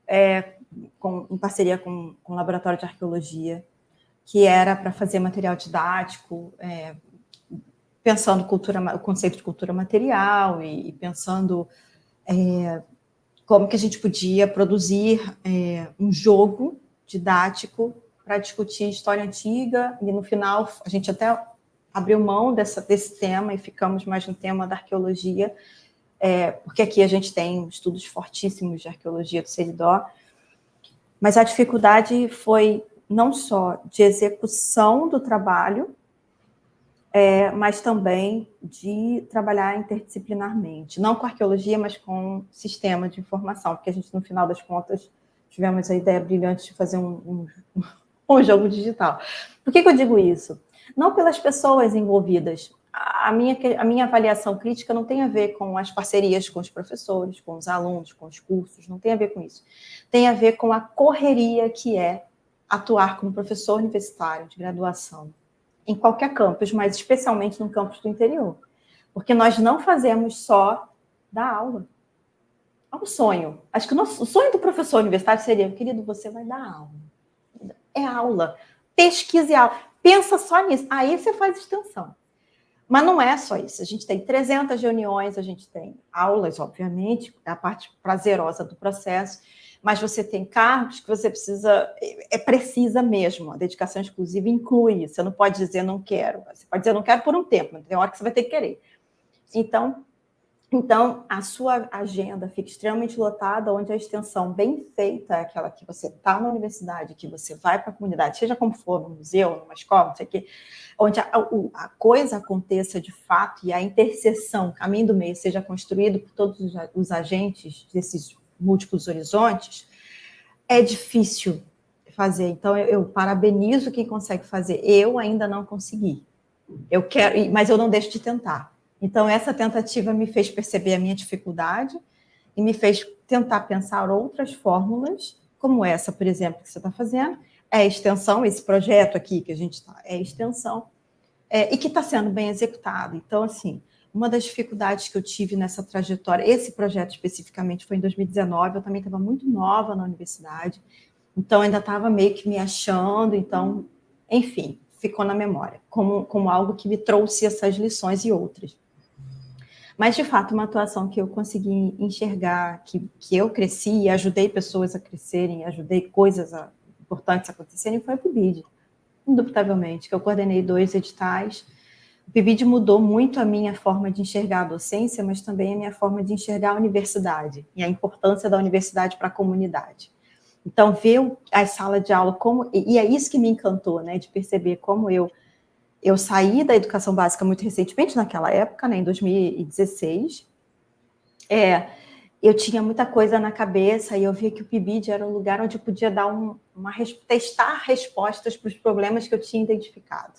em parceria com o Laboratório de Arqueologia, que era para fazer material didático, pensando o conceito de cultura material e pensando como que a gente podia produzir um jogo didático para discutir história antiga, e no final a gente até abriu mão desse tema e ficamos mais no tema da arqueologia, porque aqui a gente tem estudos fortíssimos de arqueologia do Seridó, mas a dificuldade foi não só de execução do trabalho, mas também de trabalhar interdisciplinarmente, não com arqueologia, mas com sistema de informação, porque a gente, no final das contas, tivemos a ideia brilhante de fazer um jogo digital. Por que eu digo isso? Não pelas pessoas envolvidas. A minha avaliação crítica não tem a ver com as parcerias com os professores, com os alunos, com os cursos, não tem a ver com isso. Tem a ver com a correria que é atuar como professor universitário de graduação em qualquer campus, mas especialmente no campus do interior. Porque nós não fazemos só dar aula. É um sonho. Acho que o sonho do professor universitário seria, querido, você vai dar aula. É aula. Pesquise aula. Pensa só nisso. Aí você faz extensão. Mas não é só isso. A gente tem 300 reuniões, a gente tem aulas, obviamente, é a parte prazerosa do processo, mas você tem cargos que você precisa mesmo. A dedicação exclusiva inclui isso. Você não pode dizer não quero. Você pode dizer não quero por um tempo, mas tem hora que você vai ter que querer. Então, a sua agenda fica extremamente lotada, onde a extensão bem feita é aquela que você está na universidade, que você vai para a comunidade, seja como for, no museu, numa escola, não sei o quê, onde a coisa aconteça de fato e a interseção, o caminho do meio, seja construído por todos os agentes desses múltiplos horizontes, é difícil fazer. Então, eu parabenizo quem consegue fazer. Eu ainda não consegui. Eu quero, mas eu não deixo de tentar. Então, essa tentativa me fez perceber a minha dificuldade e me fez tentar pensar outras fórmulas, como essa, por exemplo, que você está fazendo. É extensão, esse projeto aqui que a gente está, é extensão, e que está sendo bem executado. Então, assim, uma das dificuldades que eu tive nessa trajetória, esse projeto especificamente foi em 2019, eu também estava muito nova na universidade, então ainda estava meio que me achando, então, enfim, ficou na memória, como algo que me trouxe essas lições e outras. Mas, de fato, uma atuação que eu consegui enxergar, que eu cresci e ajudei pessoas a crescerem, ajudei coisas importantes a acontecerem, foi a PIBID, indubitavelmente, que eu coordenei 2 editais. O PIBID mudou muito a minha forma de enxergar a docência, mas também a minha forma de enxergar a universidade e a importância da universidade para a comunidade. Então, ver a sala de aula, e é isso que me encantou, né, de perceber como eu saí da educação básica muito recentemente, naquela época, né, em 2016. Eu tinha muita coisa na cabeça e eu via que o PIBID era um lugar onde eu podia dar testar respostas para os problemas que eu tinha identificado.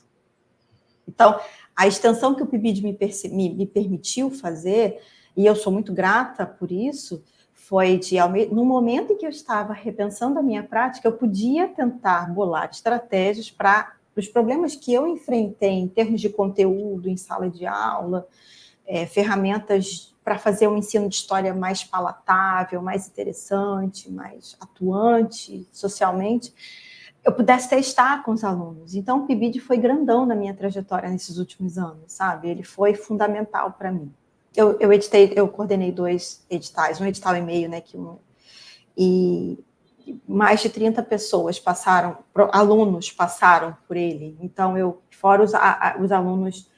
Então, a extensão que o PIBID me permitiu fazer, e eu sou muito grata por isso, foi no momento em que eu estava repensando a minha prática, eu podia tentar bolar estratégias para os problemas que eu enfrentei em termos de conteúdo, em sala de aula, ferramentas para fazer um ensino de história mais palatável, mais interessante, mais atuante socialmente, eu pudesse testar com os alunos. Então, o PIBID foi grandão na minha trajetória nesses últimos anos, sabe? Ele foi fundamental para mim. Eu coordenei 2 editais, um edital e meio, né? E mais de 30 pessoas alunos passaram por ele. Então, fora os alunos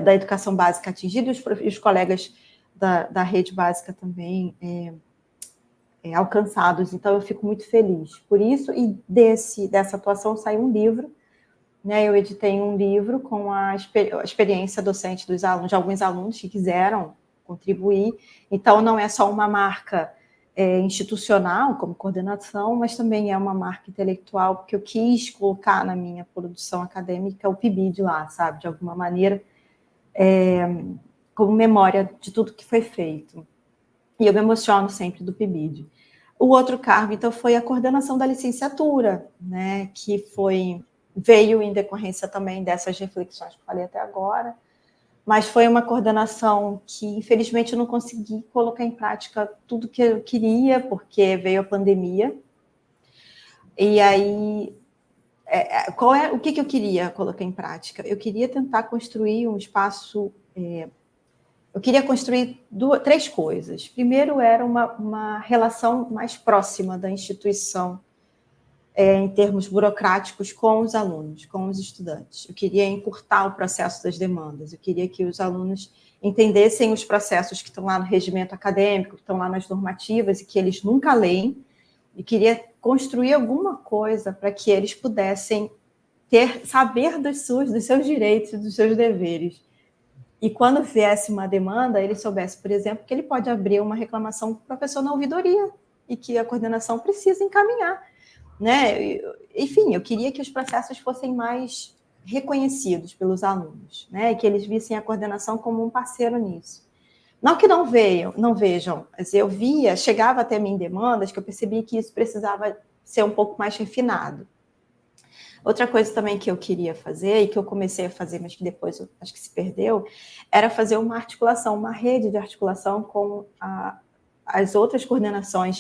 da educação básica atingidos, os colegas da rede básica também alcançados. Então, eu fico muito feliz por isso. E dessa atuação saiu um livro, né? Eu editei um livro com a experiência docente dos alunos, de alguns alunos que quiseram contribuir. Então, não é só uma marca institucional, como coordenação, mas também é uma marca intelectual, porque eu quis colocar na minha produção acadêmica o PIBID lá, sabe? De alguma maneira, como memória de tudo que foi feito. E eu me emociono sempre do PIBID. O outro cargo, então, foi a coordenação da licenciatura, né? Que veio em decorrência também dessas reflexões que eu falei até agora, mas foi uma coordenação que, infelizmente, eu não consegui colocar em prática tudo que eu queria, porque veio a pandemia. E aí, o que eu queria colocar em prática? Eu queria tentar construir um espaço... eu queria construir 3 coisas. Primeiro, era uma relação mais próxima da instituição, em termos burocráticos, com os alunos, com os estudantes. Eu queria encurtar o processo das demandas, eu queria que os alunos entendessem os processos que estão lá no regimento acadêmico, que estão lá nas normativas, e que eles nunca leem, e queria construir alguma coisa para que eles pudessem saber dos seus direitos e dos seus deveres. E quando viesse uma demanda, ele soubesse, por exemplo, que ele pode abrir uma reclamação para o professor na ouvidoria, e que a coordenação precisa encaminhar. Né? Enfim, eu queria que os processos fossem mais reconhecidos pelos alunos, né? E que eles vissem a coordenação como um parceiro nisso. Não que não vejam, mas eu chegava até mim demandas que eu percebi que isso precisava ser um pouco mais refinado. Outra coisa também que eu queria fazer, e que eu comecei a fazer, mas que depois eu acho que se perdeu, era fazer uma articulação, uma rede de articulação com as outras coordenações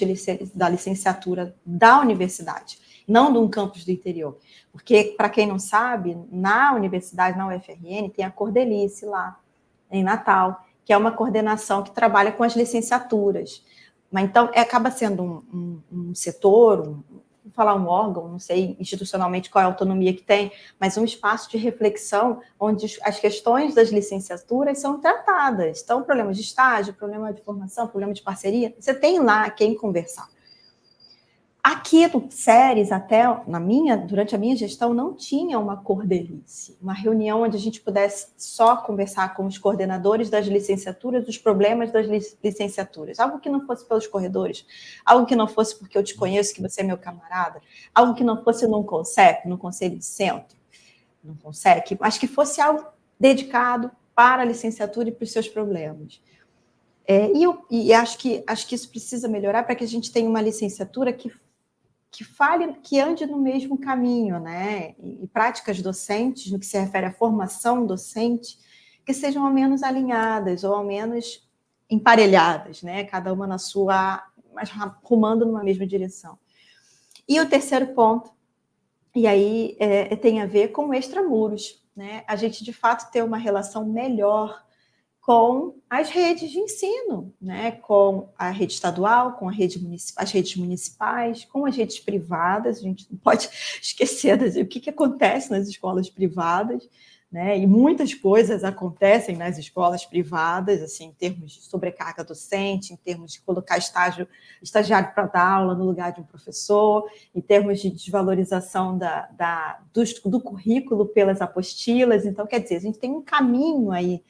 da licenciatura da universidade, não de um campus do interior. Porque, para quem não sabe, na universidade, na UFRN, tem a Cordelice lá, em Natal, que é uma coordenação que trabalha com as licenciaturas. Mas, então, acaba sendo um setor, vou falar um órgão, não sei institucionalmente qual é a autonomia que tem, mas um espaço de reflexão onde as questões das licenciaturas são tratadas. Então, problemas de estágio, problema de formação, problema de parceria, você tem lá quem conversar. Aqui no SERES, até durante a minha gestão, não tinha uma cordelice, uma reunião onde a gente pudesse só conversar com os coordenadores das licenciaturas, dos problemas das licenciaturas, algo que não fosse pelos corredores, algo que não fosse porque eu te conheço, que você é meu camarada, algo que não fosse num CONCEP, no Conselho de Centro, no CONSEC, mas que fosse dedicado para a licenciatura e para os seus problemas. E acho que isso precisa melhorar para que a gente tenha uma licenciatura que ande no mesmo caminho, né? E práticas docentes, no que se refere à formação docente, que sejam ao menos alinhadas ou ao menos emparelhadas, né? Cada uma na sua, mas rumando numa mesma direção. E o terceiro ponto, e aí tem a ver com extramuros, né? A gente, de fato, ter uma relação melhor com as redes de ensino, né? Com a rede estadual, com as redes municipais, com as redes privadas. A gente não pode esquecer o que acontece nas escolas privadas, né? E muitas coisas acontecem nas escolas privadas, assim, em termos de sobrecarga docente, em termos de colocar estagiário para dar aula no lugar de um professor, em termos de desvalorização do currículo pelas apostilas. Então, quer dizer, a gente tem um caminho aí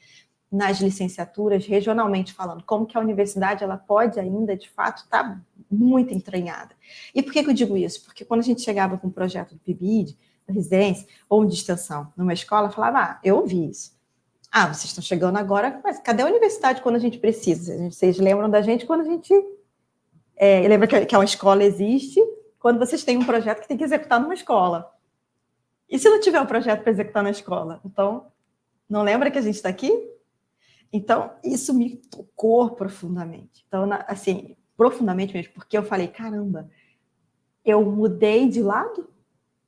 nas licenciaturas, regionalmente falando, como que a universidade ela pode ainda, de fato, estar muito entranhada. E por que eu digo isso? Porque quando a gente chegava com um projeto do PIBID, da residência, ou de extensão numa escola, falava, eu ouvi isso. Vocês estão chegando agora, mas cadê a universidade quando a gente precisa? Vocês lembram da gente quando a gente... lembra que uma escola existe quando vocês têm um projeto que tem que executar numa escola. E se não tiver um projeto para executar na escola? Então, não lembra que a gente está aqui? Então, isso me tocou profundamente. Então, assim, profundamente mesmo, porque eu falei, caramba, eu mudei de lado?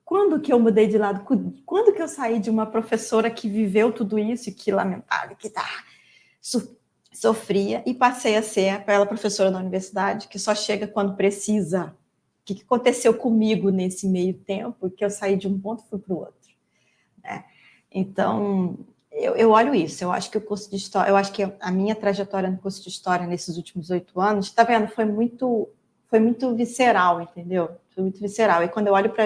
Quando que eu mudei de lado? Quando que eu saí de uma professora que viveu tudo isso e que lamentava, que sofria, e passei a ser aquela professora da universidade que só chega quando precisa, que aconteceu comigo nesse meio tempo, que eu saí de um ponto e fui para o outro, né? Então, eu olho isso, eu acho que o curso de História, eu acho que a minha trajetória no curso de História nesses últimos 8 anos, está vendo, foi muito visceral, entendeu? Foi muito visceral. E quando eu olho para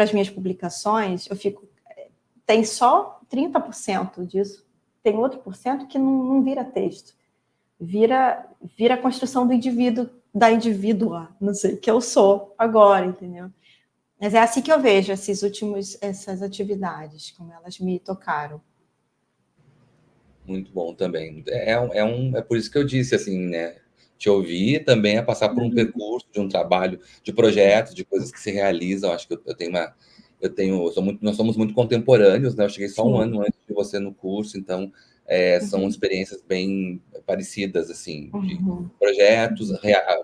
as minhas publicações, eu fico, tem só 30% disso, tem outro por cento que não vira texto, vira a construção do indivíduo, da indivídua, não sei, que eu sou agora, entendeu? Mas é assim que eu vejo essas atividades, como elas me tocaram. Muito bom também. É por isso que eu disse, assim, né? Te ouvir também é passar por um percurso de um trabalho, de projetos, de coisas que se realizam. Acho que nós somos muito contemporâneos, né? Eu cheguei só um ano antes de você no curso, então são experiências bem parecidas, assim, de projetos,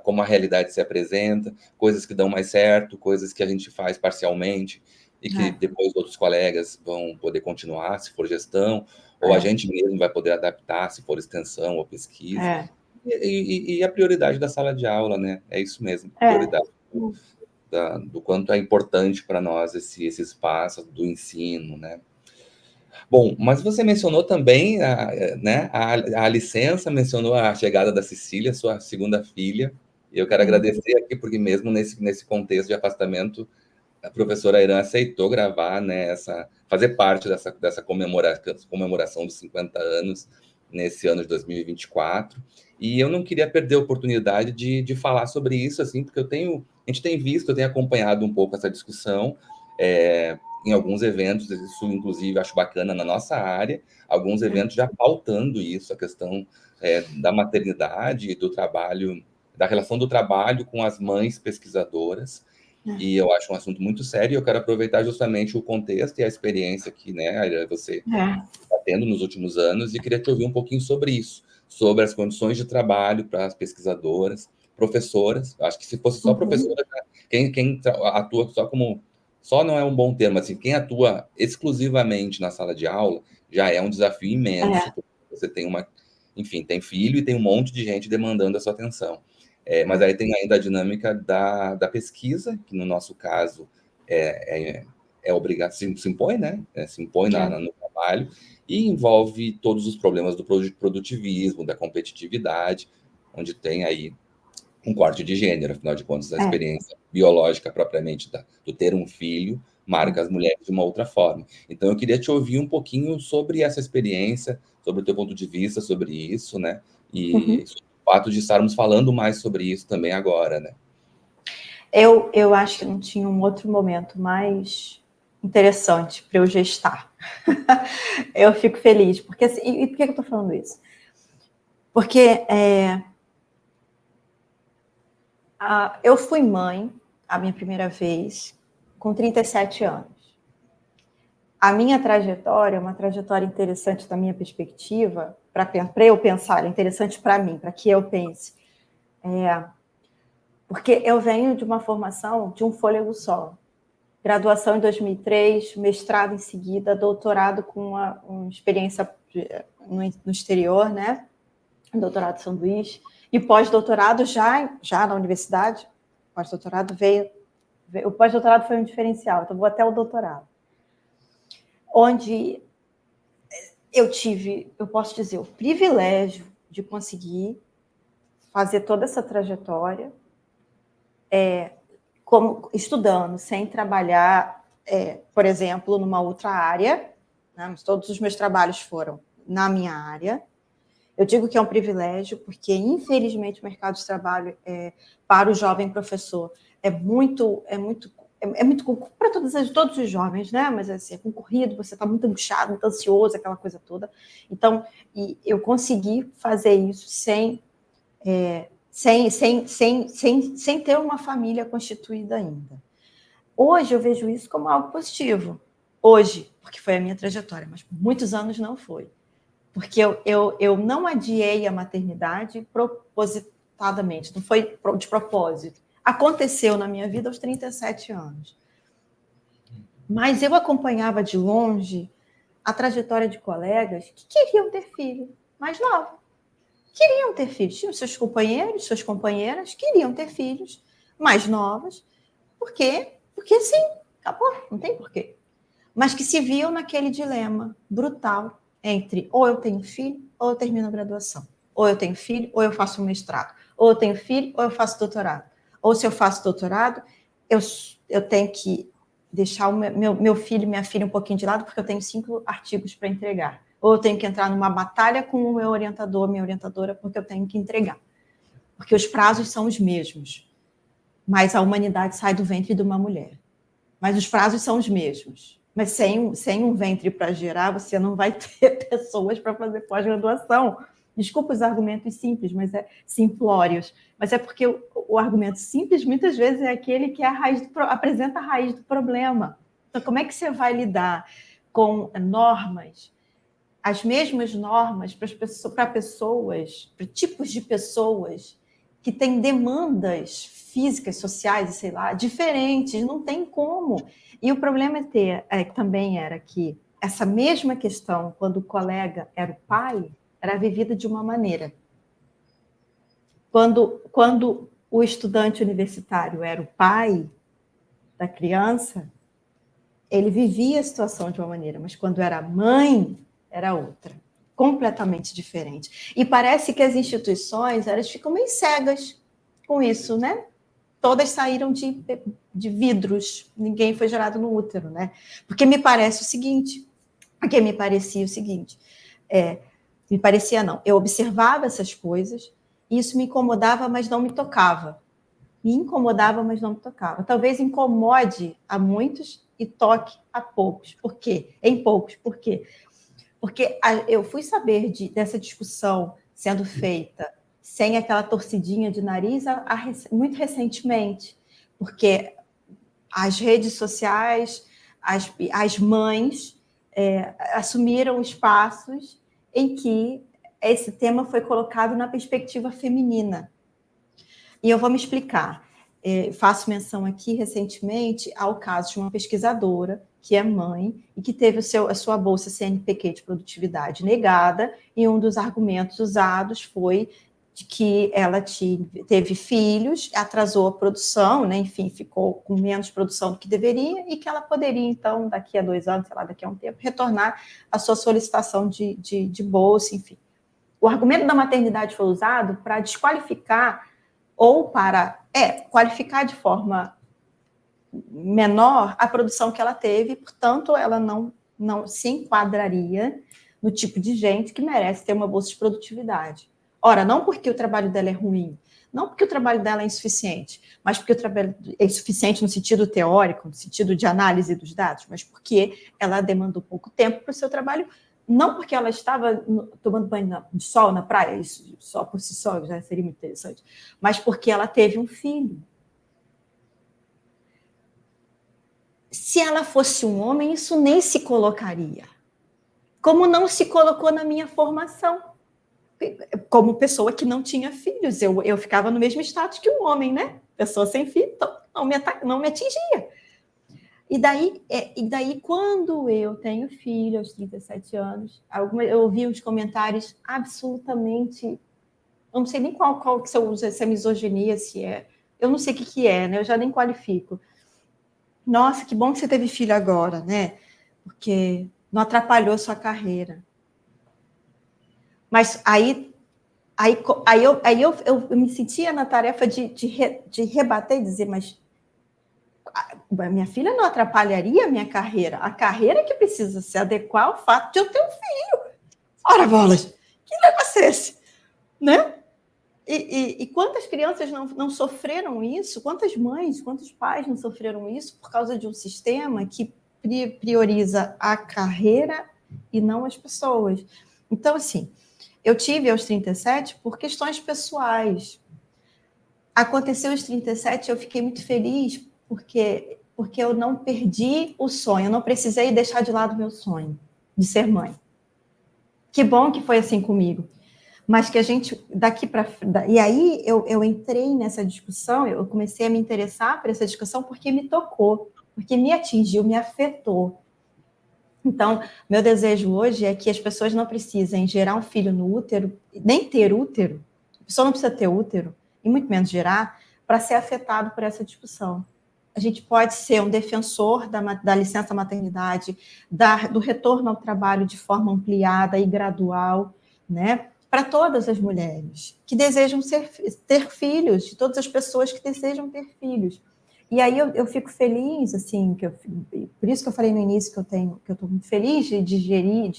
como a realidade se apresenta, coisas que dão mais certo, coisas que a gente faz parcialmente e que depois outros colegas vão poder continuar, se for gestão, ou a gente mesmo vai poder adaptar, se for extensão ou pesquisa. E a prioridade da sala de aula, né? É isso mesmo, prioridade do quanto é importante para nós esse espaço do ensino, né? Bom, mas você mencionou também né, a licença, mencionou a chegada da Cecília, sua segunda filha, e eu quero agradecer aqui, porque mesmo nesse contexto de afastamento, a professora Irã aceitou gravar, né, fazer parte dessa comemoração dos 50 anos, nesse ano de 2024, e eu não queria perder a oportunidade de falar sobre isso, assim, porque a gente tem visto, eu tenho acompanhado um pouco essa discussão, em alguns eventos, isso inclusive acho bacana na nossa área, alguns eventos já pautando isso, a questão da maternidade e do trabalho, da relação do trabalho com as mães pesquisadoras, e eu acho um assunto muito sério, e eu quero aproveitar justamente o contexto e a experiência que, né, Aira, você está tendo nos últimos anos, e queria te ouvir um pouquinho sobre isso, sobre as condições de trabalho para as pesquisadoras, professoras. Acho que se fosse só professora, quem atua só não é um bom termo, assim, quem atua exclusivamente na sala de aula já é um desafio imenso, porque você enfim, tem filho e tem um monte de gente demandando a sua atenção. Mas aí tem ainda a dinâmica da pesquisa, que no nosso caso obrigado, se impõe, né? Se impõe no trabalho, e envolve todos os problemas do produtivismo, da competitividade, onde tem aí um corte de gênero, afinal de contas, a experiência biológica propriamente do ter um filho marca as mulheres de uma outra forma. Então, eu queria te ouvir um pouquinho sobre essa experiência, sobre o teu ponto de vista sobre isso, né? E sobre o fato de estarmos falando mais sobre isso também agora, né? Eu acho que não tinha um outro momento mais interessante para eu gestar. Eu fico feliz, porque assim, e por que eu estou falando isso? Porque eu fui mãe a minha primeira vez com 37 anos. A minha trajetória é uma trajetória interessante da minha perspectiva, para eu pensar, é interessante para mim, para que eu pense. Porque eu venho de uma formação de um fôlego só. Graduação em 2003, mestrado em seguida, doutorado com uma experiência no exterior, né? Doutorado em São Luís. E pós-doutorado já na universidade. Pós-doutorado o pós-doutorado foi um diferencial, então vou até o doutorado. Onde eu posso dizer, o privilégio de conseguir fazer toda essa trajetória como estudando, sem trabalhar, por exemplo, numa outra área, né? Mas todos os meus trabalhos foram na minha área. Eu digo que é um privilégio, porque, infelizmente, o mercado de trabalho para o jovem professor é muito para todos os jovens, né? Mas assim, é concorrido, você está muito angustiado, muito ansioso, aquela coisa toda. Então, eu consegui fazer isso sem ter uma família constituída ainda. Hoje eu vejo isso como algo positivo. Hoje, porque foi a minha trajetória, mas por muitos anos não foi. Porque eu não adiei a maternidade propositadamente, não foi de propósito. Aconteceu na minha vida aos 37 anos. Mas eu acompanhava de longe a trajetória de colegas que queriam ter filho, mais novos. Queriam ter filhos. Tinham seus companheiros, suas companheiras, queriam ter filhos, mais novas. Por quê? Porque sim, acabou, não tem porquê. Mas que se viam naquele dilema brutal entre ou eu tenho filho ou eu termino a graduação. Ou eu tenho filho ou eu faço um mestrado. Ou eu tenho filho ou eu faço doutorado. Ou se eu faço doutorado, eu tenho que deixar o meu filho e minha filha um pouquinho de lado porque eu tenho 5 artigos para entregar. Ou eu tenho que entrar numa batalha com o meu orientador, minha orientadora, porque eu tenho que entregar. Porque os prazos são os mesmos. Mas a humanidade sai do ventre de uma mulher. Mas os prazos são os mesmos. Mas sem um ventre para gerar, você não vai ter pessoas para fazer pós-graduação. Desculpa os argumentos simples, mas simplórios. Mas é porque o argumento simples, muitas vezes, é aquele que apresenta a raiz do problema. Então, como é que você vai lidar com normas, as mesmas normas para pessoas, para tipos de pessoas que têm demandas físicas, sociais, sei lá, diferentes, não tem como. E o problema também era que essa mesma questão, quando o colega era o pai, era vivida de uma maneira. Quando o estudante universitário era o pai da criança, ele vivia a situação de uma maneira, mas quando era mãe, era outra, completamente diferente. E parece que as instituições, elas ficam meio cegas com isso, né? Todas saíram de vidros, ninguém foi gerado no útero, né? Porque me parecia o seguinte, me parecia não, eu observava essas coisas, e isso me incomodava, mas não me tocava. Me incomodava, mas não me tocava. Talvez incomode a muitos e toque a poucos. Por quê? Em poucos. Por quê? Porque eu fui saber dessa discussão sendo feita sem aquela torcidinha de nariz muito recentemente, porque as redes sociais, as mães assumiram espaços em que esse tema foi colocado na perspectiva feminina. E eu vou me explicar. Faço menção aqui, recentemente, ao caso de uma pesquisadora que é mãe e que teve a sua bolsa CNPq de produtividade negada, e um dos argumentos usados foi de que ela teve filhos, atrasou a produção, né? Enfim, ficou com menos produção do que deveria, e que ela poderia, então, daqui a 2 anos, sei lá, daqui a um tempo, retornar à sua solicitação de bolsa, enfim. O argumento da maternidade foi usado para desqualificar ou para qualificar de forma menor a produção que ela teve, portanto, ela não se enquadraria no tipo de gente que merece ter uma bolsa de produtividade. Ora, não porque o trabalho dela é ruim, não porque o trabalho dela é insuficiente, mas porque o trabalho é insuficiente no sentido teórico, no sentido de análise dos dados, mas porque ela demandou pouco tempo para o seu trabalho, não porque ela estava tomando banho de sol na praia, isso só por si só já seria muito interessante, mas porque ela teve um filho. Se ela fosse um homem, isso nem se colocaria. Como não se colocou na minha formação. Como pessoa que não tinha filhos, eu ficava no mesmo status que um homem, né? Pessoa sem filho, então não me atingia. E daí, quando eu tenho filho, aos 37 anos, eu ouvi uns comentários absolutamente... Eu não sei nem qual que você usa, se é misoginia, se é... Eu não sei o que é, né? Eu já nem qualifico. Nossa, que bom que você teve filho agora, né? Porque não atrapalhou sua carreira. Mas aí eu me sentia na tarefa de rebater e dizer, mas a minha filha não atrapalharia a minha carreira. A carreira que precisa se adequar ao fato de eu ter um filho. Ora, bolas, que negócio é esse? Né? E quantas crianças não sofreram isso? Quantas mães, quantos pais não sofreram isso por causa de um sistema que prioriza a carreira e não as pessoas? Então, assim, eu tive aos 37 por questões pessoais. Aconteceu aos 37, eu fiquei muito feliz porque eu não perdi o sonho, eu não precisei deixar de lado o meu sonho de ser mãe. Que bom que foi assim comigo. Mas que a gente, daqui para... E aí eu entrei nessa discussão, eu comecei a me interessar por essa discussão porque me tocou, porque me atingiu, me afetou. Então, meu desejo hoje é que as pessoas não precisem gerar um filho no útero, nem ter útero, a pessoa não precisa ter útero, e muito menos gerar, para ser afetado por essa discussão. A gente pode ser um defensor da licença maternidade, do retorno ao trabalho de forma ampliada e gradual, né? Para todas as mulheres que desejam ter filhos, de todas as pessoas que desejam ter filhos. E aí eu fico feliz, assim, por isso que eu falei no início que eu estou muito feliz de digerir,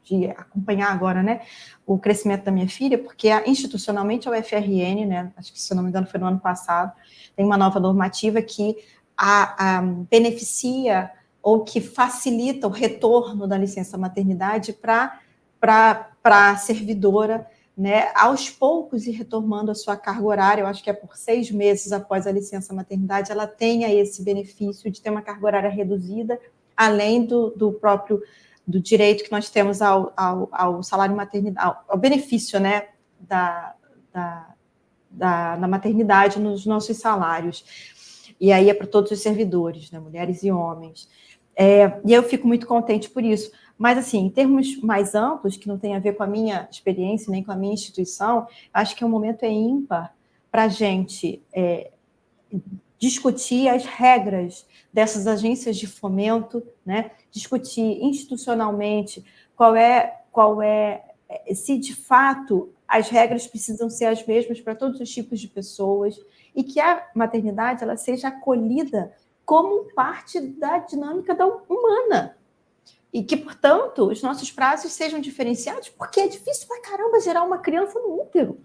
de acompanhar agora, né, o crescimento da minha filha, porque institucionalmente a UFRN, né, acho que se não me engano foi no ano passado, tem uma nova normativa que beneficia ou que facilita o retorno da licença maternidade para a servidora, né, aos poucos ir retomando a sua carga horária. Eu acho que é por 6 meses após a licença maternidade, ela tenha esse benefício de ter uma carga horária reduzida, além do próprio do direito que nós temos ao salário maternidade, ao benefício, né, da maternidade nos nossos salários. E aí é para todos os servidores, né, mulheres e homens. E eu fico muito contente por isso. Mas, assim, em termos mais amplos, que não tem a ver com a minha experiência, nem com a minha instituição, acho que o momento é ímpar para a gente discutir as regras dessas agências de fomento, né? Discutir institucionalmente se de fato as regras precisam ser as mesmas para todos os tipos de pessoas e que a maternidade ela seja acolhida como parte da dinâmica humana. E que, portanto, os nossos prazos sejam diferenciados, porque é difícil pra caramba gerar uma criança no útero.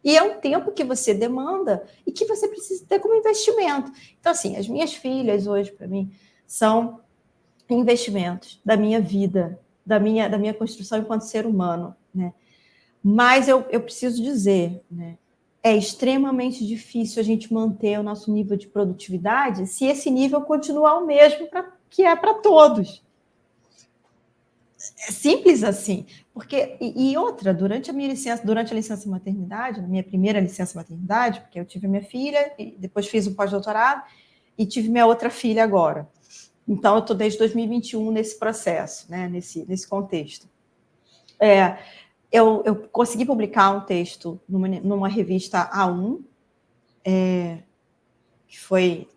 E é um tempo que você demanda e que você precisa ter como investimento. Então, assim, as minhas filhas hoje, para mim, são investimentos da minha vida, da minha construção enquanto ser humano, né? Mas eu preciso dizer, né, é extremamente difícil a gente manter o nosso nível de produtividade se esse nível continuar o mesmo que é para todos. É simples assim, porque e outra, durante a licença maternidade, na minha primeira licença maternidade, porque eu tive minha filha e depois fiz o pós-doutorado e tive minha outra filha agora. Então eu estou desde 2021 nesse processo, né, nesse contexto. Eu consegui publicar um texto numa revista A1, que foi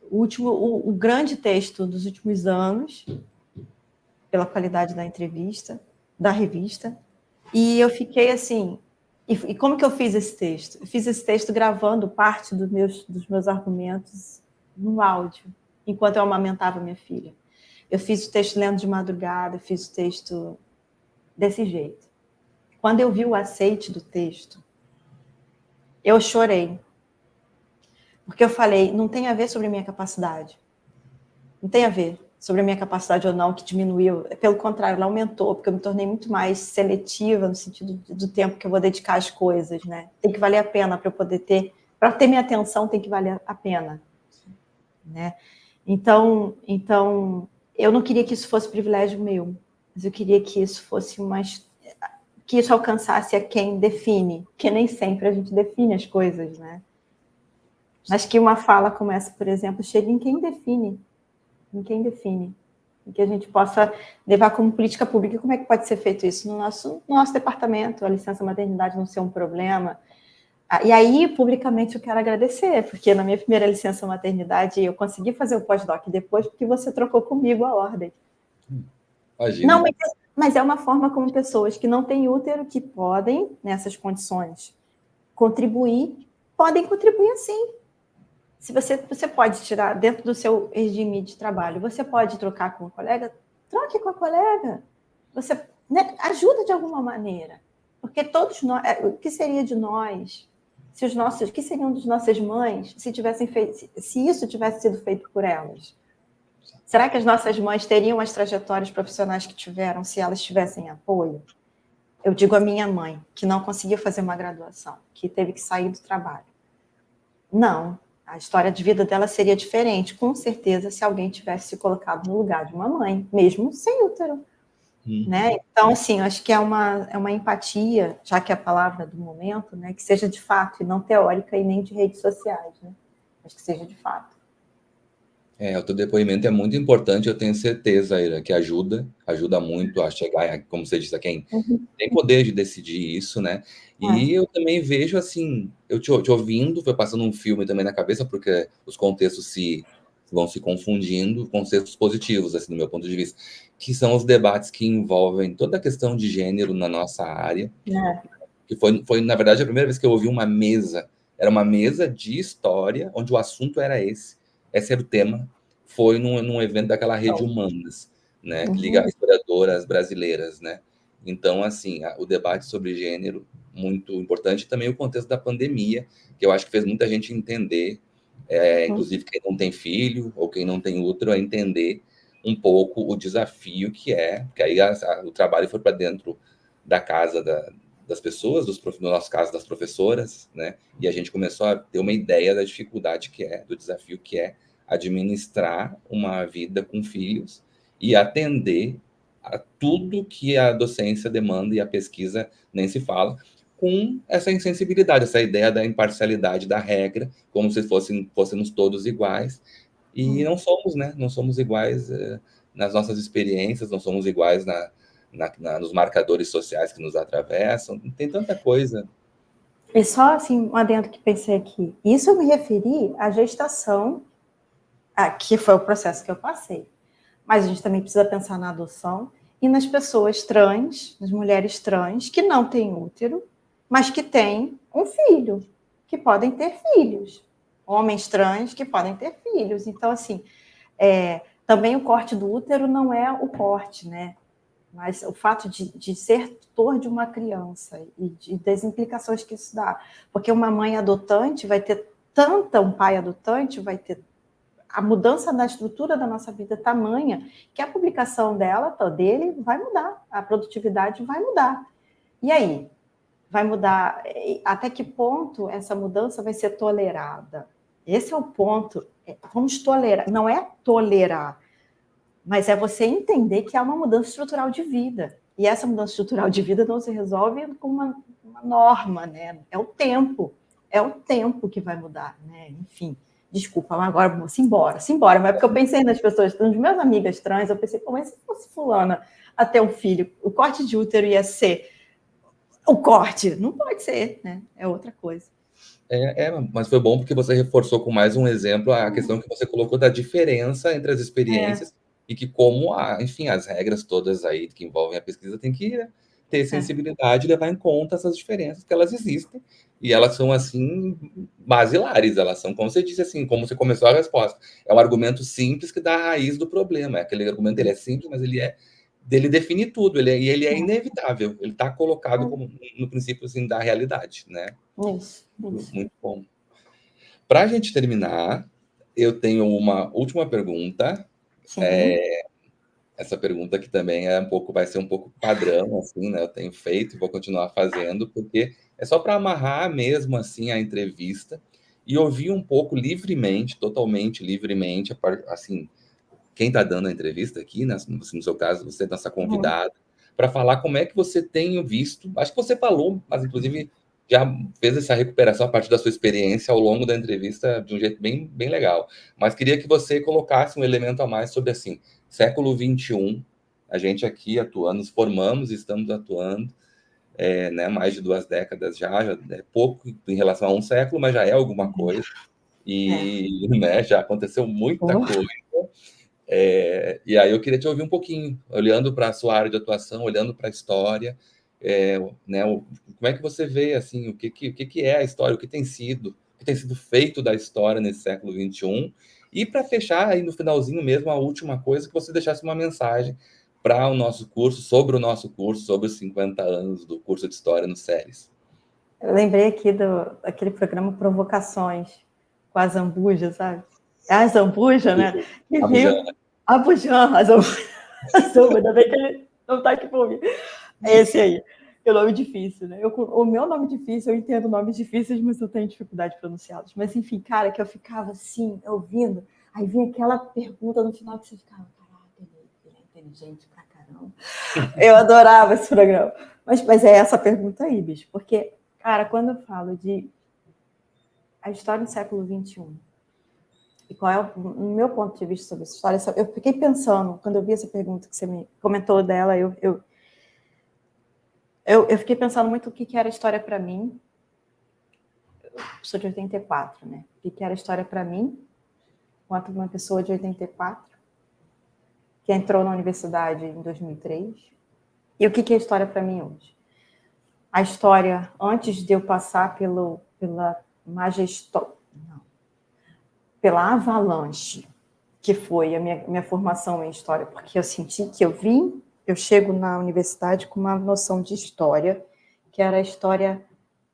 o grande texto dos últimos anos, pela qualidade da entrevista, da revista, e eu fiquei assim... E como que eu fiz esse texto? Eu fiz esse texto gravando parte dos meus argumentos no áudio, enquanto eu amamentava minha filha. Eu fiz o texto lendo de madrugada, fiz o texto desse jeito. Quando eu vi o aceite do texto, eu chorei. Porque eu falei, não tem a ver sobre a minha capacidade. Não tem a ver sobre a minha capacidade ou não, que diminuiu. Pelo contrário, ela aumentou, porque eu me tornei muito mais seletiva no sentido do tempo que eu vou dedicar às coisas, né? Tem que valer a pena para eu poder ter... Para ter minha atenção, tem que valer a pena, né? Então, eu não queria que isso fosse privilégio meu, mas eu queria que isso fosse que isso alcançasse a quem define, que nem sempre a gente define as coisas, né? Mas que uma fala como essa, por exemplo, chegue em quem define, e que a gente possa levar como política pública. Como é que pode ser feito isso no nosso departamento, a licença maternidade não ser um problema? E aí, publicamente, eu quero agradecer, porque na minha primeira licença maternidade eu consegui fazer o pós-doc depois, porque você trocou comigo a ordem. Imagina. Não, mas é uma forma como pessoas que não têm útero, que podem, nessas condições, podem contribuir assim. Se você pode tirar dentro do seu regime de trabalho, você pode trocar com um colega, troque com a colega. Você, né, ajuda de alguma maneira. Porque todos nós, o que seria de nós, o que seriam das nossas mães se isso tivesse sido feito por elas? Será que as nossas mães teriam as trajetórias profissionais que tiveram se elas tivessem apoio? Eu digo a minha mãe, que não conseguiu fazer uma graduação, que teve que sair do trabalho. Não, a história de vida dela seria diferente, com certeza, se alguém tivesse se colocado no lugar de uma mãe, mesmo sem útero. Né? Então, assim, eu acho que é uma empatia, já que é a palavra do momento, né, que seja de fato, e não teórica e nem de redes sociais. Né? Acho que seja de fato. O teu depoimento é muito importante, eu tenho certeza, Ira, que ajuda muito a chegar, como você disse, a quem Uhum. tem poder de decidir isso, né? E É. eu também vejo assim, eu te ouvindo, foi passando um filme também na cabeça, porque os contextos vão se confundindo, contextos positivos, assim, do meu ponto de vista, que são os debates que envolvem toda a questão de gênero na nossa área, É. que foi, na verdade, a primeira vez que eu ouvi uma mesa, era uma mesa de história, onde o assunto era esse era o tema, foi num evento daquela Rede Então, Humanas, né, que liga uhum. historiadoras brasileiras, né? Então, assim, o debate sobre gênero, muito importante, e também o contexto da pandemia, que eu acho que fez muita gente entender, inclusive quem não tem filho ou quem não tem útero, a entender um pouco o desafio que é, que aí o trabalho foi para dentro da casa das pessoas, no nosso caso, das professoras, né? E a gente começou a ter uma ideia da dificuldade que é, do desafio que é administrar uma vida com filhos e atender a tudo que a docência demanda e a pesquisa nem se fala, com essa insensibilidade, essa ideia da imparcialidade da regra, como se fôssemos todos iguais, e não somos, né? Não somos iguais nas nossas experiências, não somos iguais nos marcadores sociais que nos atravessam, tem tanta coisa. E só assim, um adendo que pensei aqui. Isso eu me referi à gestação, que foi o processo que eu passei. Mas a gente também precisa pensar na adoção e nas pessoas trans, nas mulheres trans, que não têm útero, mas que têm um filho, que podem ter filhos. Homens trans que podem ter filhos. Então, assim, também o corte do útero não é o corte, né? Mas o fato de ser tutor de uma criança e das implicações que isso dá. Porque uma mãe adotante vai ter um pai adotante vai ter a mudança da estrutura da nossa vida tamanha que a publicação dele vai mudar, a produtividade vai mudar. E aí? Vai mudar? Até que ponto essa mudança vai ser tolerada? Esse é o ponto. Vamos tolerar, não é tolerar, mas é você entender que há uma mudança estrutural de vida. E essa mudança estrutural de vida não se resolve com uma norma, né? É o tempo que vai mudar, né? Enfim, desculpa, mas agora simbora. Mas porque eu pensei nas pessoas, nas minhas amigas trans, eu pensei, mas se fosse fulana a ter um filho, o corte de útero ia ser o corte? Não pode ser, né? É outra coisa. Mas foi bom porque você reforçou com mais um exemplo a questão que você colocou da diferença entre as experiências e que como, enfim, as regras todas aí que envolvem a pesquisa tem que ter sensibilidade e levar em conta essas diferenças, que elas existem e elas são, assim, basilares, elas são, como você disse, assim, como você começou a resposta, é um argumento simples que dá a raiz do problema, aquele argumento, ele é simples, mas ele define tudo, ele é inevitável, ele está colocado como no princípio, assim, da realidade, né? Isso. Muito bom. Para a gente terminar, eu tenho uma última pergunta. Essa pergunta que também vai ser um pouco padrão, assim, né? Eu tenho feito e vou continuar fazendo, porque é só para amarrar mesmo assim a entrevista e ouvir um pouco livremente, totalmente livremente, assim, quem está dando a entrevista aqui, né? No seu caso, você é nossa convidada, para falar como é que você tem visto. Acho que você falou, mas inclusive já fez essa recuperação a partir da sua experiência ao longo da entrevista de um jeito bem, bem legal. Mas queria que você colocasse um elemento a mais sobre assim, século XXI, a gente aqui atuando, nos formamos, estamos atuando, né, mais de 2 décadas já é pouco em relação a um século, mas já é alguma coisa. E né, já aconteceu muita coisa. E aí eu queria te ouvir um pouquinho, olhando para a sua área de atuação, olhando para a história, né, como é que você vê assim, o que é a história, o que tem sido feito da história nesse século XXI, e para fechar aí no finalzinho mesmo, a última coisa, que você deixasse uma mensagem para o nosso curso, sobre os 50 anos do curso de História no SERES. Eu lembrei aqui daquele programa Provocações, com a Zambuja, sabe? É a Zambuja, né? A Bujan, a Zambuja, ainda bem que ele não está aqui por mim. É esse aí, é o nome difícil, né? O meu nome difícil, eu entendo nomes difíceis, mas eu tenho dificuldade de pronunciá-los. Mas, enfim, cara, que eu ficava assim, ouvindo, aí vinha aquela pergunta no final que você ficava, caraca, ele é inteligente pra caramba. Eu adorava esse programa. Mas é essa pergunta aí, bicho, porque, cara, quando eu falo de a história do século XXI, E qual é o meu ponto de vista sobre essa história? Eu fiquei pensando, quando eu vi essa pergunta que você me comentou dela, eu fiquei pensando muito o que era a história para mim. Eu sou de 84, né? O que era a história para mim, quanto uma pessoa de 84, que entrou na universidade em 2003, e o que é a história para mim hoje. A história, antes de eu passar pela pela avalanche, que foi a minha formação em história, porque eu senti que eu chego na universidade com uma noção de história, que era a história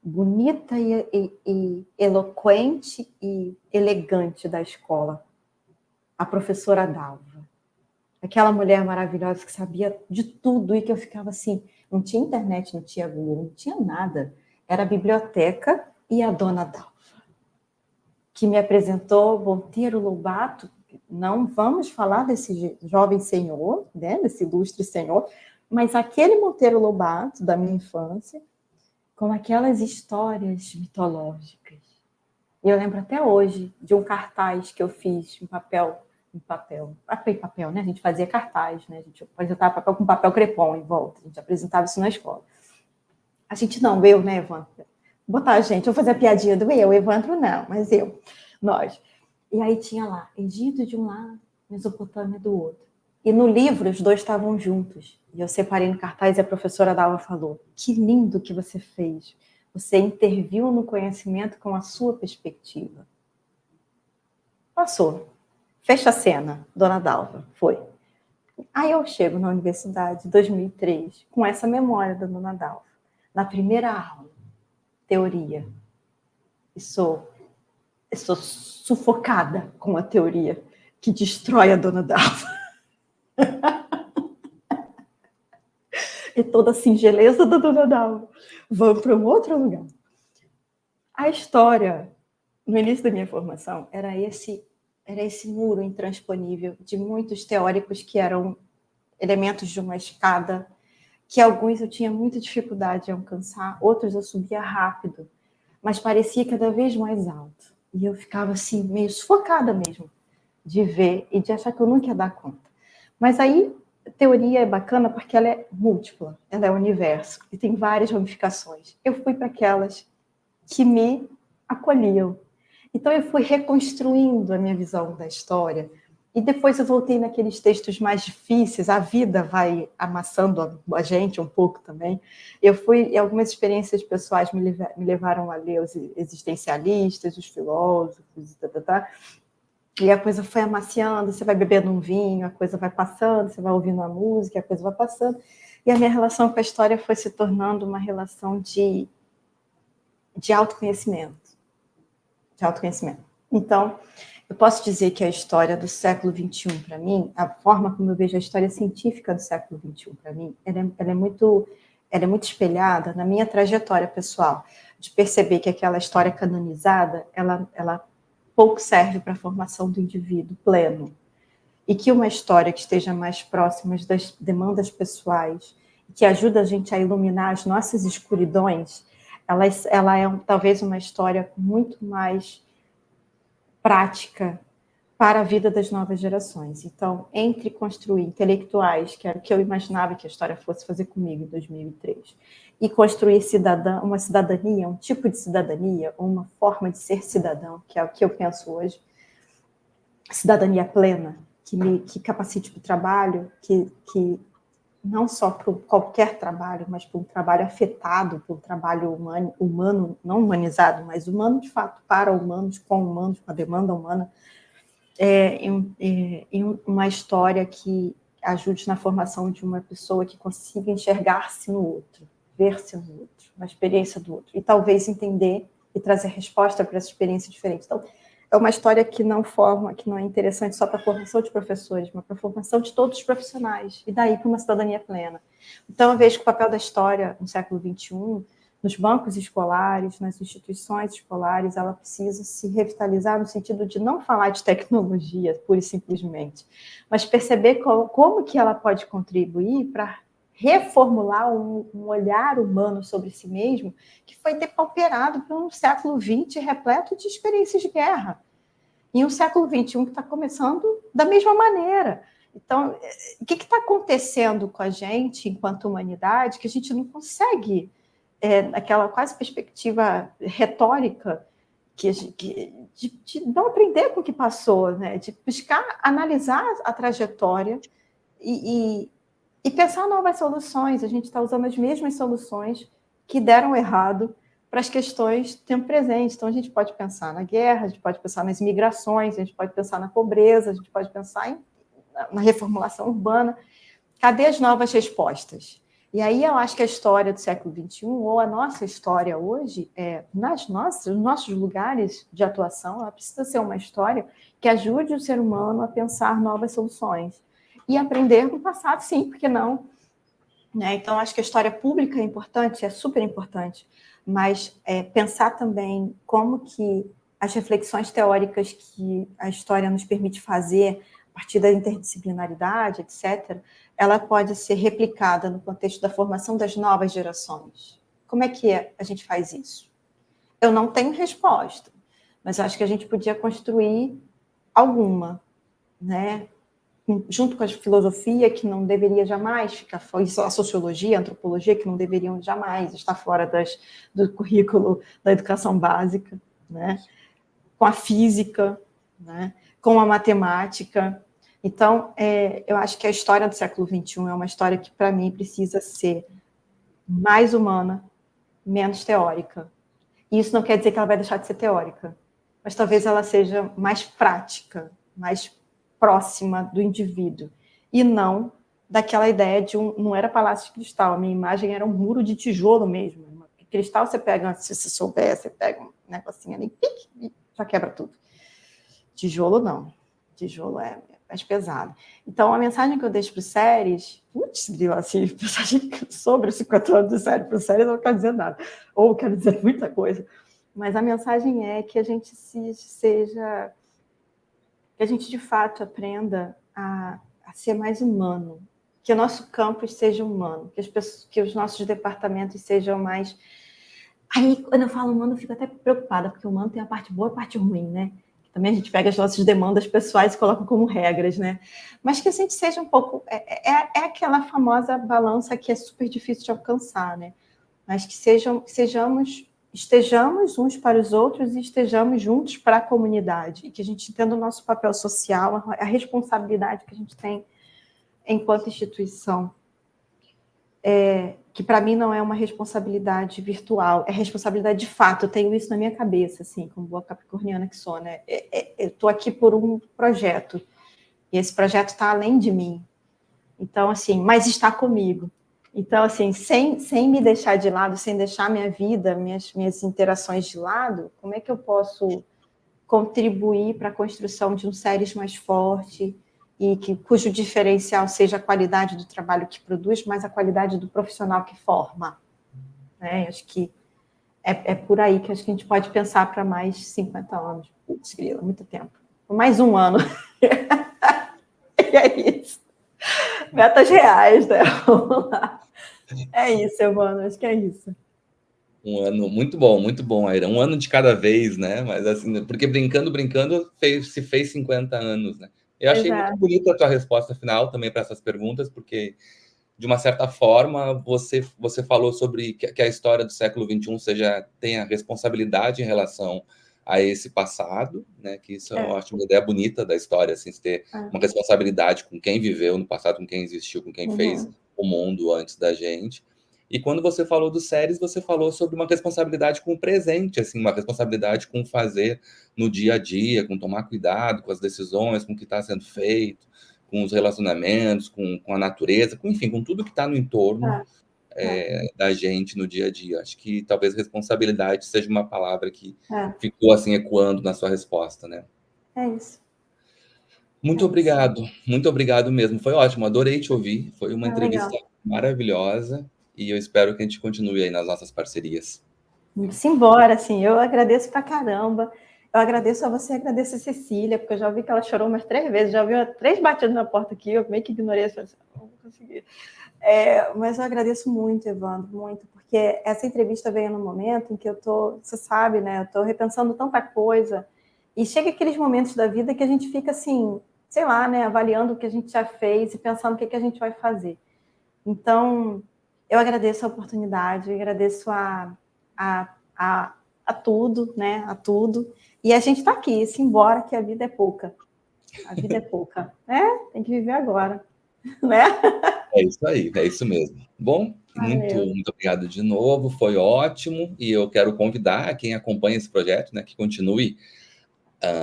bonita e eloquente e elegante da escola. A professora Dalva. Aquela mulher maravilhosa que sabia de tudo e que eu ficava assim, não tinha internet, não tinha Google, não tinha nada. Era a biblioteca e a dona Dalva, que me apresentou Monteiro Lobato. Não vamos falar desse jovem senhor, né, desse ilustre senhor, mas aquele Monteiro Lobato da minha infância, com aquelas histórias mitológicas. E eu lembro até hoje de um cartaz que eu fiz em papel, né? A gente fazia cartaz, né? A gente apresentava papel com papel crepom em volta, a gente apresentava isso na escola. A gente não, eu, né, Evandro? Vou botar a gente, vou fazer a piadinha do eu, Evandro não, mas nós. E aí tinha lá, Egito de um lado, Mesopotâmia do outro. E no livro, os dois estavam juntos. E eu separei no cartaz e a professora Dalva falou, que lindo que você fez. Você interviu no conhecimento com a sua perspectiva. Passou. Fecha a cena, dona Dalva. Foi. Aí eu chego na universidade, 2003, com essa memória da dona Dalva. Na primeira aula, teoria. E sou sufocada com a teoria que destrói a dona Dalva. E toda a singeleza da dona Dalva. Vamos para um outro lugar. A história, no início da minha formação, era esse muro intransponível de muitos teóricos que eram elementos de uma escada, que alguns eu tinha muita dificuldade de alcançar, outros eu subia rápido, mas parecia cada vez mais alto. E eu ficava assim, meio sufocada mesmo, de ver e de achar que eu nunca ia dar conta. Mas aí, a teoria é bacana porque ela é múltipla, ela é o universo, e tem várias ramificações. Eu fui para aquelas que me acolhiam. Então, eu fui reconstruindo a minha visão da história, e depois eu voltei naqueles textos mais difíceis, a vida vai amassando a gente um pouco também. Algumas experiências pessoais me levaram a ler os existencialistas, os filósofos, e a coisa foi amaciando, você vai bebendo um vinho, a coisa vai passando, você vai ouvindo a música, a coisa vai passando, e a minha relação com a história foi se tornando uma relação de autoconhecimento. Então, eu posso dizer que a história do século XXI, para mim, a forma como eu vejo a história científica do século XXI, para mim, ela é muito espelhada na minha trajetória pessoal, de perceber que aquela história canonizada, ela pouco serve para a formação do indivíduo pleno, e que uma história que esteja mais próxima das demandas pessoais, que ajuda a gente a iluminar as nossas escuridões, ela é talvez uma história muito mais prática para a vida das novas gerações. Então, entre construir intelectuais, que era o que eu imaginava que a história fosse fazer comigo em 2003, e construir uma cidadania, um tipo de cidadania, ou uma forma de ser cidadão, que é o que eu penso hoje, cidadania plena, que capacite para o trabalho, que não só para qualquer trabalho, mas para um trabalho afetado, para um trabalho humano, não humanizado, mas humano de fato, para humanos, com a demanda humana, em uma história que ajude na formação de uma pessoa que consiga enxergar-se no outro, ver-se no outro, na experiência do outro, e talvez entender e trazer resposta para essa experiência diferente. Então, é uma história que não é interessante só para a formação de professores, mas para a formação de todos os profissionais, e daí para uma cidadania plena. Então, eu vejo que o papel da história no século XXI, nos bancos escolares, nas instituições escolares, ela precisa se revitalizar no sentido de não falar de tecnologia, pura e simplesmente, mas perceber como que ela pode contribuir para reformular um olhar humano sobre si mesmo, que foi depauperado por um século XX repleto de experiências de guerra. em um século XXI que está começando da mesma maneira. Então, o que está acontecendo com a gente, enquanto humanidade, que a gente não consegue, aquela quase perspectiva retórica, de não aprender com o que passou, né? De buscar analisar a trajetória e pensar novas soluções. A gente está usando as mesmas soluções que deram errado para as questões do tempo presente. Então, a gente pode pensar na guerra, a gente pode pensar nas migrações, a gente pode pensar na pobreza, a gente pode pensar na reformulação urbana. Cadê as novas respostas? E aí eu acho que a história do século XXI, ou a nossa história hoje, nos nossos lugares de atuação, ela precisa ser uma história que ajude o ser humano a pensar novas soluções. E aprender com o passado, sim, por que não? Né? Então, acho que a história pública é importante, é super importante, mas pensar também como que as reflexões teóricas que a história nos permite fazer a partir da interdisciplinaridade, etc., ela pode ser replicada no contexto da formação das novas gerações. Como é que a gente faz isso? Eu não tenho resposta, mas acho que a gente podia construir alguma, né? Junto com a filosofia, que não deveria jamais ficar fora, a sociologia, a antropologia, que não deveriam jamais estar fora do currículo da educação básica, né? Com a física, né? Com a matemática. Então, eu acho que a história do século XXI é uma história que, para mim, precisa ser mais humana, menos teórica. E isso não quer dizer que ela vai deixar de ser teórica, mas talvez ela seja mais prática, mais próxima do indivíduo, e não daquela ideia de não era palácio de cristal, a minha imagem era um muro de tijolo mesmo. Cristal você pega, se você souber, você pega um negocinho ali, e já quebra tudo. Tijolo não. Tijolo é mais pesado. Então, a mensagem que eu deixo para os séries, assim, mensagem sobre os 50 anos de série para os séries não quer dizer nada, ou quer dizer muita coisa, mas a mensagem é que a gente que a gente de fato aprenda a ser mais humano, que o nosso campus seja humano, que os nossos departamentos sejam mais... Aí, quando eu falo humano, eu fico até preocupada, porque o humano tem a parte boa e a parte ruim, né? Também a gente pega as nossas demandas pessoais e coloca como regras, né? Mas que a gente seja um pouco... É aquela famosa balança que é super difícil de alcançar, né? Mas que estejamos uns para os outros e estejamos juntos para a comunidade. E que a gente entenda o nosso papel social, a responsabilidade que a gente tem enquanto instituição. Que para mim não é uma responsabilidade virtual, é responsabilidade de fato. Eu tenho isso na minha cabeça, assim, como boa capricorniana que sou, né? Eu estou aqui por um projeto, e esse projeto está além de mim. Então, assim, mas está comigo. Então, assim, sem me deixar de lado, sem deixar minha vida, minhas interações de lado, como é que eu posso contribuir para a construção de um séries mais forte e cujo diferencial seja a qualidade do trabalho que produz, mas a qualidade do profissional que forma? Né? Acho que é por aí que acho que a gente pode pensar para mais 50 anos. Putz, grila, muito tempo. Mais um ano. E é isso. Metas reais, né? Vamos lá. É isso, mano, acho que é isso. Um ano muito bom, Aira. Um ano de cada vez, né? Mas assim, porque brincando, se fez 50 anos, né? Eu achei muito bonita a tua resposta final também para essas perguntas, porque, de uma certa forma, você falou sobre que a história do século XXI tenha responsabilidade em relação a esse passado, né? Que isso eu acho uma ideia bonita da história, assim, ter uma responsabilidade com quem viveu no passado, com quem existiu, com quem fez o mundo antes da gente. E quando você falou dos séries, você falou sobre uma responsabilidade com o presente, assim, uma responsabilidade com fazer no dia a dia, com tomar cuidado com as decisões, com o que está sendo feito, com os relacionamentos, com a natureza, enfim, com tudo que está no entorno da gente no dia a dia. Acho que talvez responsabilidade seja uma palavra que ficou assim ecoando na sua resposta, né? É isso. Muito obrigado mesmo. Foi ótimo, adorei te ouvir. Foi uma entrevista maravilhosa e eu espero que a gente continue aí nas nossas parcerias. Simbora, assim, eu agradeço pra caramba. Eu agradeço a você, agradeço a Cecília, porque eu já ouvi que ela chorou umas 3 vezes, já ouvi 3 batidas na porta aqui, eu meio que ignorei, falei assim, não vou conseguir. Mas eu agradeço muito, Evandro, muito, porque essa entrevista veio num momento em que eu tô, você sabe, né, eu tô repensando tanta coisa, E chega aqueles momentos da vida que a gente fica assim, sei lá, né, avaliando o que a gente já fez e pensando o que a gente vai fazer. Então, eu agradeço a oportunidade, agradeço a tudo, né, a tudo. E a gente está aqui, simbora, que a vida é pouca. A vida é pouca, né? Tem que viver agora, né? É isso aí, é isso mesmo. Bom, muito obrigado de novo, foi ótimo, e eu quero convidar quem acompanha esse projeto, né, que continue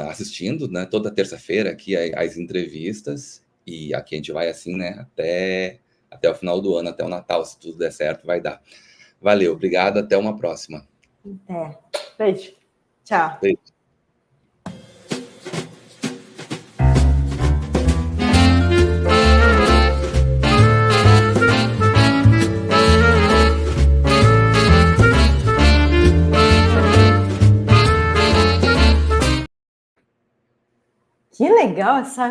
assistindo, né, toda terça-feira aqui as entrevistas, e aqui a gente vai assim, né, até o final do ano, até o Natal, se tudo der certo, vai dar. Valeu, obrigado, até uma próxima. Até. Beijo. Tchau. Beijo. Que legal essa